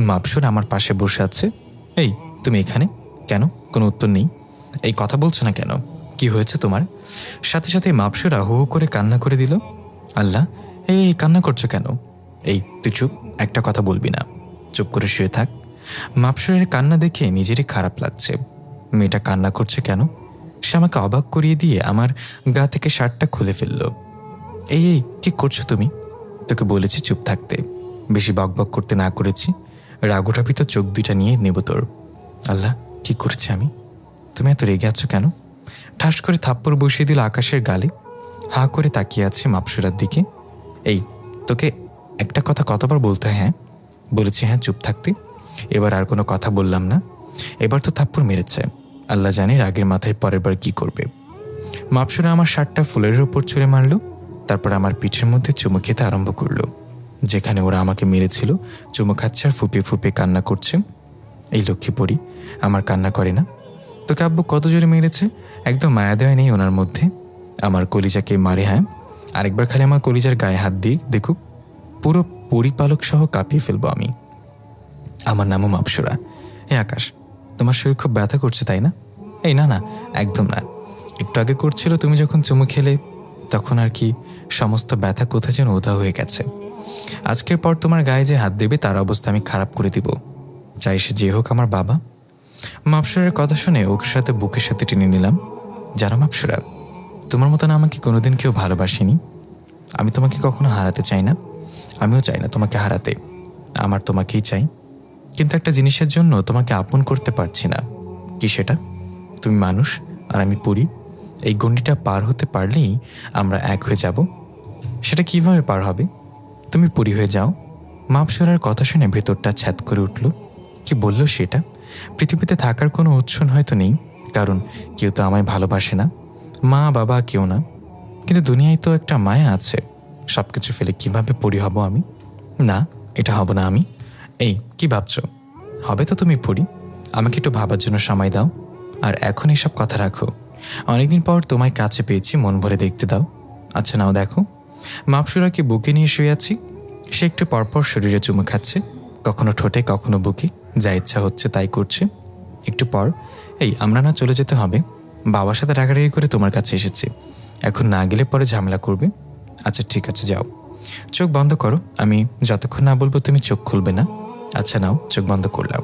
মাপসুর আমার পাশে বসে আছে। এই, তুমি এখানে কেন? কোনো উত্তর নেই। এই কথা বলছো না কেন? কি হয়েছে তোমার? সাথে সাথে মাপসুরা হু হু করে কান্না করে দিল। আল্লাহ, এই কান্না করছো কেন? এই তুই চুপ, একটা কথা বলবি না, চুপ করে শুয়ে থাক। মাপসুরের কান্না দেখে নিজেরই খারাপ লাগছে। মেয়েটা কান্না করছে কেন? সে আমাকে অবাক করিয়ে দিয়ে আমার গা থেকে শার্টটা খুলে ফেলল। এই এই কি করছো তুমি? তোকে বলেছি চুপ থাকতে, বেশি বকবক করতে না করেছি? রাগুটাপিত চোখ দুইটা নিয়ে নেব তোর। আল্লাহ, কি করেছি আমি? তুমি এত রেগে আছো কেন? ঠাস করে থাপ্পড় বসিয়ে দিল আকাশের গালে। হাঁ করে তাকিয়ে আছে মাপসুরার দিকে। এই, তোকে একটা কথা কতবার বলতে হয়? হ্যাঁ বলেছি, হ্যাঁ চুপ থাকতে। এবার আর কোনো কথা বললাম না। এবার তো থাপ্পড় মেরেছে, আল্লাহ জানে রাগের মাথায় পরের বার কি করবে। মাপসুরা আমার শার্টটা ফুলের উপর ছুঁড়ে মারল, তারপর আমার পিঠের মধ্যে চুমু খেতে আরম্ভ করলো। যেখানে ওরা আমাকে মেরেছিল চুমু খাচ্ছে আর ফুপিয়ে ফুপিয়ে কান্না করছে। এই লক্ষ্মী পরি আমার কান্না করে না। তোকে আব্বু কত জোরে মেরেছে, একদম মায়া দেওয়া নেই ওনার মধ্যে। আমার কলিজাকে মারে। হ্যাঁ, আরেকবার খালি আমার কলিজার গায়ে হাত দিয়ে দেখুক, পুরো পরিপালক সহ কাঁপিয়ে ফেলবো আমি। আমার নামও মাপসুরা। আকাশ, তোমার শরীর খুব ব্যথা করছে তাই না? এই না না, একদম না। একটু আগে করছিল, তুমি যখন চুমু খেলে তখন আর কি সমস্ত ব্যথা কোথায় যেন উধাও হয়ে গেছে। আজকের পর তোমার গায়ে যে হাত দেবে তার অবস্থা আমি খারাপ করে দিব, চাই সে যে হোক আমার বাবা। মাপসুরার কথা শুনে ওর সাথে বুকের সাথে টেনে নিলাম। জানো মাপসুরা, তোমার মতন আমাকে কোনোদিন কেউ ভালোবাসেনি। আমি তোমাকে কখনো হারাতে চাই না, আমিও চাই না তোমাকে হারাতে। আমার তোমাকেই চাই, কিন্তু একটা জিনিসের জন্য তোমাকে আপন করতে পারছি না। কি সেটা? তুমি মানুষ আর আমি পরি। এই গণ্ডিটা পার হতে পারলেই আমরা এক হয়ে যাব। সেটা কিভাবে পার হবে? তুমি পরি হয়ে যাও। মাপসুরার কথা শুনে ভেতরটা ছ্যাদ করে উঠল। কি বলল সেটা? পৃথিবীতে থাকার কোনো উৎসন হয়তো নেই, কারণ কেউ তো আমায় ভালোবাসে না, মা বাবা কেউ না। কিন্তু দুনিয়ায় তো একটা মায়া আছে। সব কিছু ফেলে কিভাবে পরি হব আমি? না, এটা হব না আমি। এই কি ভাবছো? হবে তো তুমি পরি। আমাকে একটু ভাবার জন্য সময় দাও। আর এখন এসব কথা রাখো। অনেকদিন পর তোমায় কাছে পেয়েছি, মন ভরে দেখতে দাও। আচ্ছা নাও দেখো। মাপসুরাকে বুকে নিয়ে শুয়ে আছি। সে একটু পরপর শরীরে চুমু খাচ্ছে, কখনো ঠোঁটে কখনো বুকে, যা ইচ্ছা হচ্ছে তাই করছে। একটু পর, এই আমরা না চলে যেতে হবে? বাবার সাথে রাগারাগি করে তোমার কাছে এসেছি, এখন না গেলে পরে ঝামেলা করবে। আচ্ছা ঠিক আছে, যাও। চোখ বন্ধ করো, আমি যতক্ষণ না বলবো তুমি চোখ খুলবে না। আচ্ছা নাও, চোখ বন্ধ করলাম।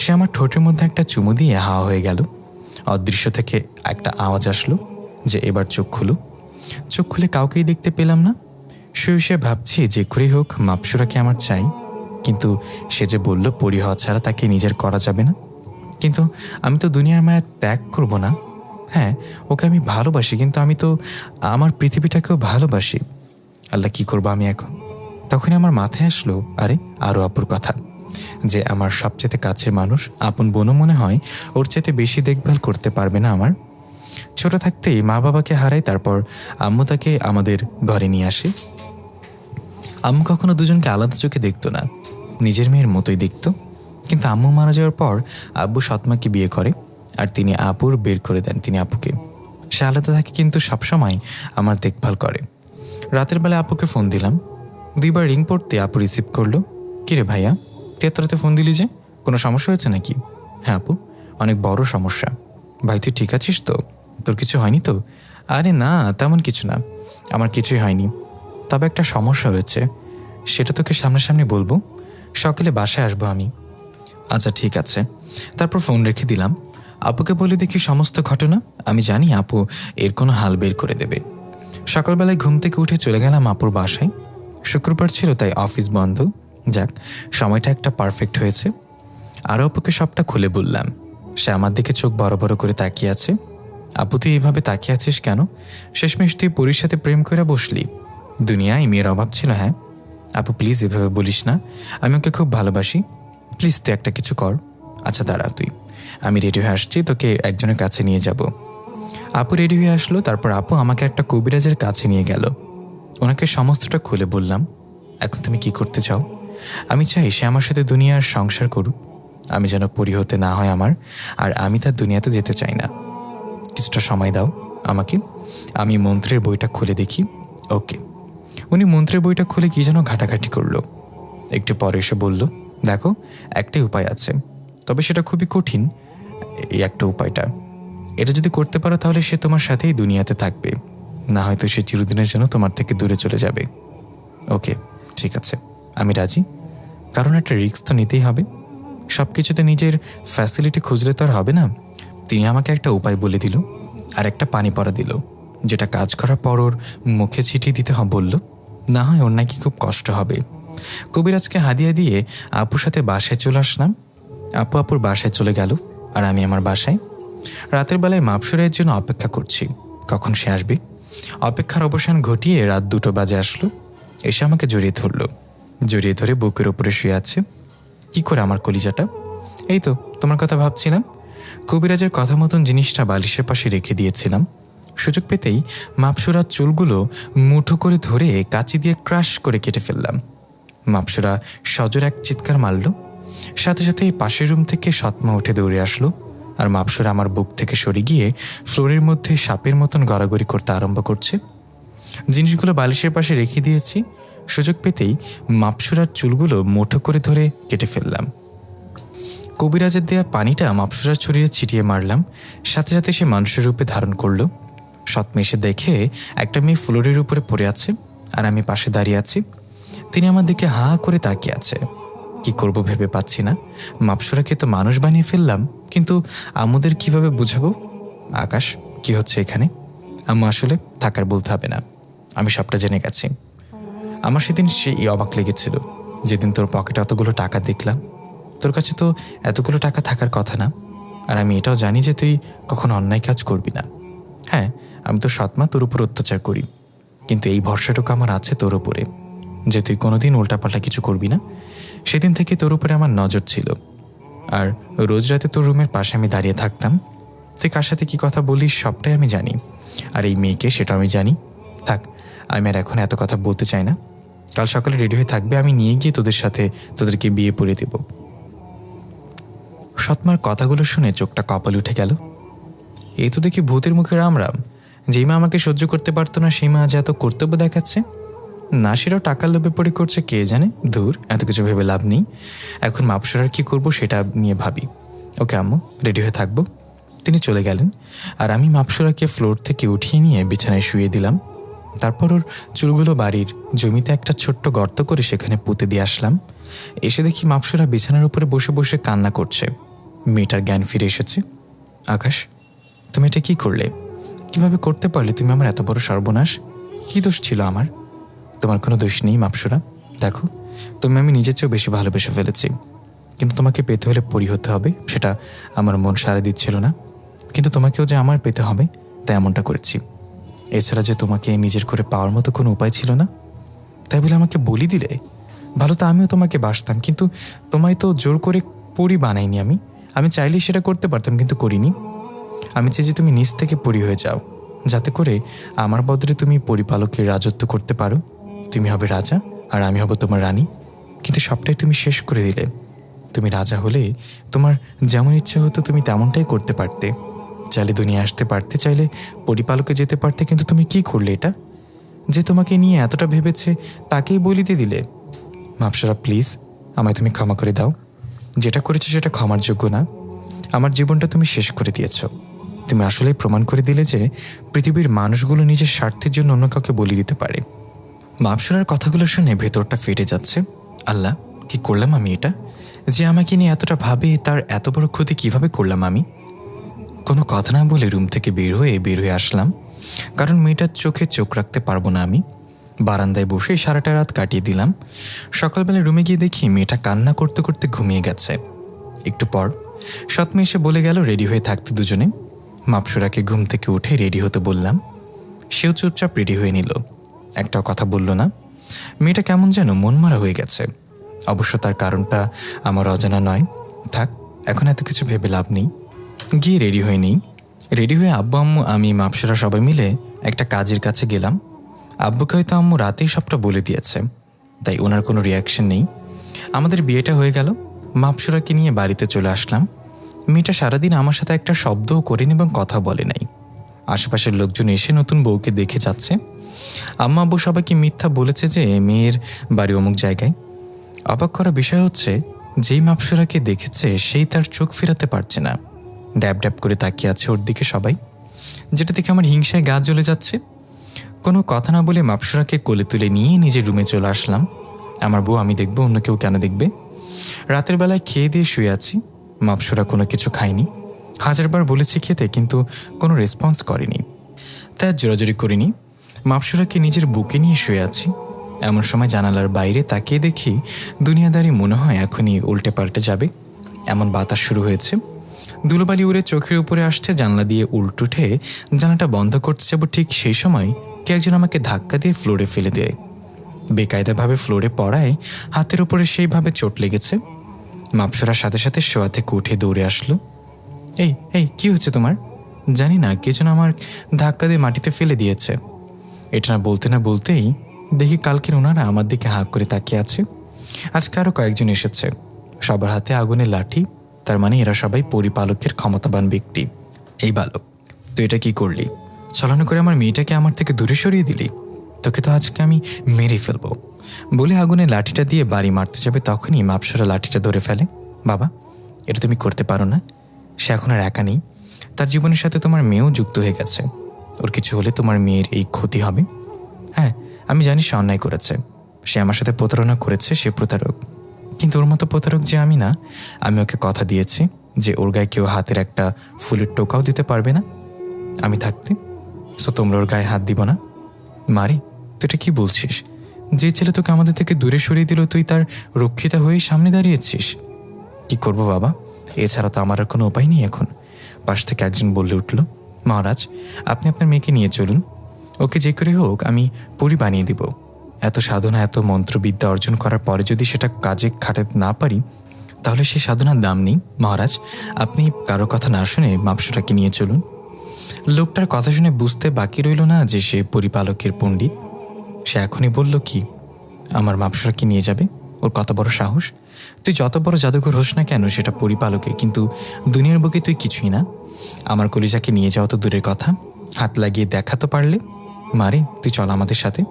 সে আমার ঠোঁটের মধ্যে একটা চুমু দিয়ে হাওয়া হয়ে গেল। অদৃশ্য থেকে একটা আওয়াজ আসলো যে এবার চোখ খুলো। চোখ খুলে কাউকেই দেখতে পেলাম না। শুয়ে শুয়ে ভাবছি যে করেই হোক মাপসুরাকে আমার চাই, কিন্তু সে যে বলল পরি হওয়া ছাড়া তাকে নিজের করা যাবে না। কিন্তু আমি তো দুনিয়ার মায়া ত্যাগ করব না। হ্যাঁ, ওকে আমি ভালোবাসি, কিন্তু আমি তো আমার পৃথিবীটাকেও ভালোবাসি। আল্লাহ, কি করবো আমি এখন? তখনই আমার মাথায় আসলো আরও আপুর কথা, যে আমার সবচেয়ে কাছের মানুষ, আপন বোনও মনে হয় ওর চাইতে বেশি দেখভাল করতে পারবে না আমার। ছোট থাকতেই মা বাবাকে হারাই, তারপর আম্মু তাকে আমাদের ঘরে নিয়ে আসে। আম্মু কখনো দুজনকে আলাদা চোখে দেখতো না, নিজের মেয়ের মতোই দেখত। কিন্তু আম্মু মারা যাওয়ার পর আব্বু সৎমাকে বিয়ে করে, আর তিনি আপুর বের করে দেন তিনি আপুকে। সে আলাদা থাকে কিন্তু সবসময় আমার দেখভাল করে। রাতের বেলা আপুকে ফোন দিলাম, 2বার রিং পড়তে আপু রিসিভ করলো। কিরে ভাইয়া, তুই এত রাতে ফোন দিলি যে, কোনো সমস্যা হয়েছে নাকি? হ্যাঁ আপু, অনেক বড় সমস্যা। ভাই তুই ঠিক আছিস তো? তোর কিছু হয়নি তো? আরে না, তেমন কিছু না, আমার কিছুই হয়নি, তবে একটা সমস্যা হয়েছে, সেটা তোকে সামনাসামনি বলবো। সকালে বাসায় আসবো আমি। আচ্ছা ঠিক আছে। তারপর ফোন রেখে দিলাম। আপুকে বলে দেখি সমস্ত ঘটনা। আমি জানি আপু এর কোনো হাল বের করে দেবে। সকালবেলায় ঘুম থেকে উঠে চলে গেলাম আপুর বাসায়। শুক্রবার ছিল, তাই অফিস বন্ধ। যাক, সময়টা একটা পারফেক্ট হয়েছে। আরও আপুকে সবটা খুলে বললাম। সে আমার দিকে চোখ বড় বড় করে তাকিয়ে আছে। আপু তুই এইভাবে তাকিয়ে আছিস কেন? শেষমেশ তুই পরীর সাথে প্রেম করে বসলি। দুনিয়ায় মেয়ের অভাব ছিল? হ্যাঁ আপু, প্লিজ এভাবে বলিস না, আমি ওকে খুব ভালোবাসি। প্লিজ তুই একটা কিছু কর। আচ্ছা দাঁড়া তুই, আমি রেডি হয়ে আসছি, তোকে একজনের কাছে নিয়ে যাব। আপু রেডি হয়ে আসলো। তারপর আপু আমাকে একটা কবিরাজের কাছে নিয়ে গেল। ওনাকে সমস্তটা খুলে বললাম। এখন তুমি কি করতে চাও? আমি চাই সে আমার সাথে দুনিয়ার সংসার করুক, আমি যেন পরি হতে না হয় আমার, আর আমি তার দুনিয়াতে যেতে চাই না। কিছুটা সময় দাও আমাকে, আমি মন্ত্রের বইটা খুলে দেখি। ওকে। উনি মন্ত্রের বইটা খুলে কি যেন ঘাটাঘাটি করলো। একটু পরে এসে বলল, দেখো একটাই উপায় আছে, তবে সেটা খুবই কঠিন। এই একটা উপায়টা, এটা যদি করতে পারো তাহলে সে তোমার সাথেই দুনিয়াতে থাকবে, না হয়তো সে চিরদিনের জন্য তোমার থেকে দূরে চলে যাবে। ওকে ঠিক আছে, আমি রাজি, কারণ একটা রিস্ক তো নিতেই হবে। সব কিছুতে নিজের ফ্যাসিলিটি খুঁজলে তো আর হবে না। তিনি আমাকে একটা উপায় বলে দিল, আর একটা পানি পড়া দিল, যেটা কাজ করার পর ওর মুখে ছিটিয়ে দিতে বলল, না হয় ওর নাকি খুব কষ্ট হবে। কবিরাজকে হাদিয়া দিয়ে আপুর সাথে বাসায় চলে আসলাম। আপু আপুর বাসায় চলে গেল, আর আমি আমার বাসায়। রাতের বেলায় মাপসুরের জন্য অপেক্ষা করছি, কখন সে আসবে। অপেক্ষার অবসান ঘটিয়ে রাত 2টো বাজে আসলো। এসে আমাকে জড়িয়ে ধরে বুকের ওপরে শুয়ে আছে। কি করে আমার কলিজাটা? এই তো তোমার কথা ভাবছিলাম। কবিরাজের কথা মতন জিনিসটা বালিশের পাশে রেখে দিয়েছিলাম। সুযোগ পেতেই মাপসুরার চুলগুলো মুঠো করে ধরে কাঁচি দিয়ে ক্রাশ করে কেটে ফেললাম। মাপসুরা সজোর এক চিৎকার মারল। সাথে সাথে পাশের রুম থেকে সৎমা উঠে দৌড়ে আসলো, আর মাপসুরা আমার বুক থেকে সরে গিয়ে ফ্লোরের মধ্যে সাপের মতন গড়াগড়ি করতে আরম্ভ করছে। জিনিসগুলো বালিশের পাশে রেখে দিয়েছি। সুযোগ পেতেই মাপসুরার চুলগুলো মুঠো করে ধরে কেটে ফেললাম। কবিরাজের দেয়া পানিটা মাপসুরার শরীরে ছিটিয়ে মারলাম। সাথে সাথে সে মানুষের রূপে ধারণ করলো। সৎমা এসে দেখে একটা মেয়ে ফ্লোরের উপরে পড়ে আছে, আর আমি পাশে দাঁড়িয়ে আছি। তিনি আমার দিকে হা করে তাকিয়ে আছে। কি করব ভেবে পাচ্ছি না। মাপসুরাকে তো মানুষ বানিয়ে ফেললাম, কিন্তু আমাদের কিভাবে বুঝাবো? আকাশ, কি হচ্ছে এখানে? আম্মু আসলে থাকার বলতে হবে না, আমি সবটা জেনে গেছি। আমার সেদিন সেই অবাক লেগেছিল, যেদিন তোর পকেটে অতগুলো টাকা দেখলাম। তোর কাছে তো এতগুলো টাকা থাকার কথা না, আর আমি এটাও জানি যে তুই কখনো অন্যায় কাজ করবি না। হ্যাঁ, আমি তো সৎমা তোর উপর অত্যাচার করি, কিন্তু এই ভরসাটুকু আমার আছে তোর উপরে, যে তুই কোনোদিন উল্টাপাল্টা কিছু করবি না। সেদিন থেকে তোর উপরে আমার নজর ছিল, আর রোজ রাতে তোর রুমের পাশে আমি দাঁড়িয়ে থাকতাম। তুই কার সাথে কী কথা বলিস সবটাই আমি জানি, আর এই মেয়েকে সেটা আমি জানি। থাক, আমি আর এখন এত কথা বলতে চাই না। কাল সকালে রেডি হয়ে থাকবে, আমি নিয়ে গিয়ে তোদেরকে বিয়ে পড়িয়ে দেব। সৎমার কথাগুলো শুনে চোখটা কপালে উঠে গেল। এই তো দেখি ভূতের মুখে রাম রাম। যেই মা আমাকে সহ্য করতে পারতো না, সেই মা আজ এত কর্তব্য দেখাচ্ছে। না সেটাও টাকার লোভে পড়ে করছে, কে জানে। দূর, এত কিছু ভেবে লাভ নেই। এখন মাপসরার কি করব সেটা নিয়ে ভাবি। ওকে আম্মু, রেডি হয়ে থাকবো। তিনি চলে গেলেন, আর আমি মাপসরাকে ফ্লোর থেকে উঠিয়ে নিয়ে বিছানায় শুয়ে দিলাম। তারপর ওর চুলগুলো বাড়ির জমিতে একটা ছোট্ট গর্ত করে সেখানে পুঁতে দিয়ে আসলাম। এসে দেখি মাপসুরা বিছানার উপরে বসে বসে কান্না করছে। মেয়েটার জ্ঞান ফিরে এসেছে। আকাশ, তুমি এটা কি করলে? কিভাবে করতে পারলে তুমি আমার এত বড় সর্বনাশ? কি দোষ ছিল আমার? তোমার কোনো দোষ নেই মাপসুরা। দেখো, তুমি আমি নিজের চেয়েও বেশি ভালোবেসে ফেলেছি, কিন্তু তোমাকে পেতে হলে পরি হতে হবে, সেটা আমার মন সাড়া দিচ্ছিল না। কিন্তু তোমাকেও যে আমার পেতে হবে তাই এমনটা করেছি। এছাড়া যে তোমাকে নিজের করে পাওয়ার মতো কোনো উপায় ছিল না, তাই বলে আমাকে বলি দিলে। ভালো তো আমিও তোমাকে বাসতাম, কিন্তু তোমায় তো জোর করে পরি বানাইনি আমি। আমি চাইলেই সেটা করতে পারতাম, কিন্তু করিনি। আমি চাই যে তুমি নিজ থেকে পরি হয়ে যাও, যাতে করে আমার বদলে তুমি পরিপালকের রাজত্ব করতে পারো। তুমি হবে রাজা আর আমি হব তোমার রানী। কিন্তু সবটাই তুমি শেষ করে দিলে। তুমি রাজা হলে তোমার যেমন ইচ্ছা হতো তুমি তেমনটাই করতে পারতে। চাইলে দুনিয়া আসতে পারতে, চাইলে পরিপালকে যেতে পারতে, কিন্তু তুমি কি করলে এটা? যে তোমাকে নিয়ে এতটা ভেবেছে তাকেই বলিতে দিলে। মাপসরা, প্লিজ আমায় তুমি ক্ষমা করে দাও। যেটা করেছো সেটা ক্ষমার যোগ্য না। আমার জীবনটা তুমি শেষ করে দিয়েছ। তুমি আসলেই প্রমাণ করে দিলে যে পৃথিবীর মানুষগুলো নিজের স্বার্থের জন্য অন্য কাউকে বলি দিতে পারে। মাপসরার কথাগুলো শুনে ভেতরটা ফেটে যাচ্ছে। আল্লাহ, কি করলাম আমি এটা? যে আমাকে নিয়ে এতটা ভাবে তার এত বড় ক্ষতি কিভাবে করলাম আমি? কোনো কথা না বলে রুম থেকে বের হয়ে আসলাম, কারণ মেয়েটার চোখে চোখ রাখতে পারবো না আমি। বারান্দায় বসে সারাটা রাত কাটিয়ে দিলাম। সকালবেলা রুমে গিয়ে দেখি মেয়েটা কান্না করতে করতে ঘুমিয়ে গেছে। একটু পর সৎমে এসে বলে গেল রেডি হয়ে থাকতে দুজনে। মাপসুরাকে ঘুম থেকে উঠে রেডি হতে বললাম। সেও চুপচাপ রেডি হয়ে নিল, একটাও কথা বলল না। মেয়েটা কেমন যেন মনমারা হয়ে গেছে। অবশ্য তার কারণটা আমার অজানা নয়। থাক, এখন এত কিছু ভেবে লাভ নেই। গিয়ে রেডি হয়ে নিই। রেডি হয়ে আব্বু আম্মু আমি মাপসুরা সবাই মিলে একটা কাজের কাছে গেলাম। আব্বুকে হয়তো আম্মু রাতেই সবটা বলে দিয়েছে, তাই ওনার কোনো রিয়াকশন নেই। আমাদের বিয়েটা হয়ে গেল। মাপসুরাকে নিয়ে বাড়িতে চলে আসলাম। মেয়েটা সারাদিন আমার সাথে একটা শব্দও করেনি এবং কথা বলে নাই। আশেপাশের লোকজন এসে নতুন বউকে দেখে যাচ্ছে। আম্মা আব্বু সবাইকে মিথ্যা বলেছে যে মেয়ের বাড়ি অমুক জায়গায়। অবাক করা বিষয় হচ্ছে, যেই মাপসুরাকে দেখেছে সেই তার চোখ ফেরাতে পারছে না। ড্যাব ড্যাব করে তাকিয়ে আছে ওর দিকে সবাই, যেটা দেখে আমার হিংসায় গা জ্বলে যাচ্ছে। কোনো কথা না বলে মাপসুরাকে কোলে তুলে নিয়ে নিজের রুমে চলে আসলাম। আমার বউ আমি দেখবো, অন্য কেউ কেন দেখবে? রাতের বেলায় খেয়ে দিয়ে শুয়ে আছি। মাপসুরা কোনো কিছু খায়নি। হাজারবার বলেছি খেতে, কিন্তু কোনো রেসপন্স করেনি, তাই জোরাজোরি করিনি। মাপসুরাকে নিজের বুকে নিয়ে শুয়ে আছি। এমন সময় জানালার বাইরে তাকিয়ে দেখি দুনিয়াদারি মনে হয় এখনই উল্টে পাল্টে যাবে, এমন বাতাস শুরু হয়েছে। ধুলোবালি উড়ে চোখের উপরে আসছে। জানলা দিয়ে উল্টো উঠে জানালাটা বন্ধ করতে যাব, ঠিক সেই সময় কে একজন আমাকে ধাক্কা দিয়ে ফ্লোরে ফেলে দেয়। বেকায়দাভাবে ফ্লোরে পড়ায় হাতের উপরে সেইভাবে চোট লেগেছে। মাপসরার সাথে সাথে শোয়া থেকে উঠে দৌড়ে আসলো। এই এই কি হচ্ছে তোমার? জানি না, কে যেন আমার ধাক্কা দিয়ে মাটিতে ফেলে দিয়েছে। এটা না বলতেই দেখি কালকের ওনারা আমার দিকে হাঁ করে তাকিয়ে আছে। আজকে আরও কয়েকজন এসেছে, সবার হাতে আগুনের লাঠি। তার মানে এরা সবাই পরিপালকের ক্ষমতাবান ব্যক্তি। এই বালক, তুই এটা কি করলি? ছলনা করে আমার মেয়েটাকে আমার থেকে দূরে সরিয়ে দিলি। তোকে তো আজকে আমি মেরে ফেলবো বলে আগুনের লাঠিটা দিয়ে বাড়ি মারতে যাবে, তখনই মাপসরা লাঠিটা ধরে ফেলে। বাবা, এটা তুমি করতে পারো না। সে এখন আর একা নেই, তার জীবনের সাথে তোমার মেয়েও যুক্ত হয়ে গেছে। ওর কিছু হলে তোমার মেয়ের এই ক্ষতি হবে। হ্যাঁ, আমি জানি সে অন্যায় করেছে, সে আমার সাথে প্রতারণা করেছে, সে প্রতারক। কিন্তু ওর মতো প্রতারক যে আমি না। আমি ওকে কথা দিয়েছি যে ওর গায়ে কেউ হাতের একটা ফুলের টোকাও দিতে পারবে না আমি থাকতে। সো তোমরা ওর গায়ে হাত দিব না। মারি, তুই এটা কি বলছিস? যে ছেলে তোকে আমাদের থেকে দূরে সরিয়ে দিল, তুই তার রক্ষিতা হয়েই সামনে দাঁড়িয়েছিস। কি করব বাবা, এছাড়া তো আমার আর কোনো উপায় নেই এখন। পাশ থেকে একজন বলে উঠল, মহারাজ, আপনি আপনার মেয়েকে নিয়ে চলুন। ওকে যে করে হোক আমি পরি বানিয়ে দিব। এত সাধনা, এত মন্ত্রবিদ্যা অর্জন করার পরে যদি সেটা কাজে খাটাতে না পারি, তাহলে সে সাধনার দাম নেই। মহারাজ, আপনি কারো কথা না শুনে মাপসুরাকে নিয়ে চলুন। লোকটার কথা শুনে বুঝতে বাকি রইল না যে সে পরিপালকের পণ্ডিত। সে এখনই বলল, কি আমার মাপসুরাকে নিয়ে যাবে? ওর কত বড় সাহস! তুই যত বড় জাদুঘর হোস না কেন, সেটা পরিপালকের, কিন্তু দুনিয়ার বুকে তুই কিছুই না। আমার কলিজাকে নিয়ে যাওয়া তো দূরের কথা, হাত লাগিয়ে দেখা তো পারলে। মারে, তুই চল আমাদের সাথে।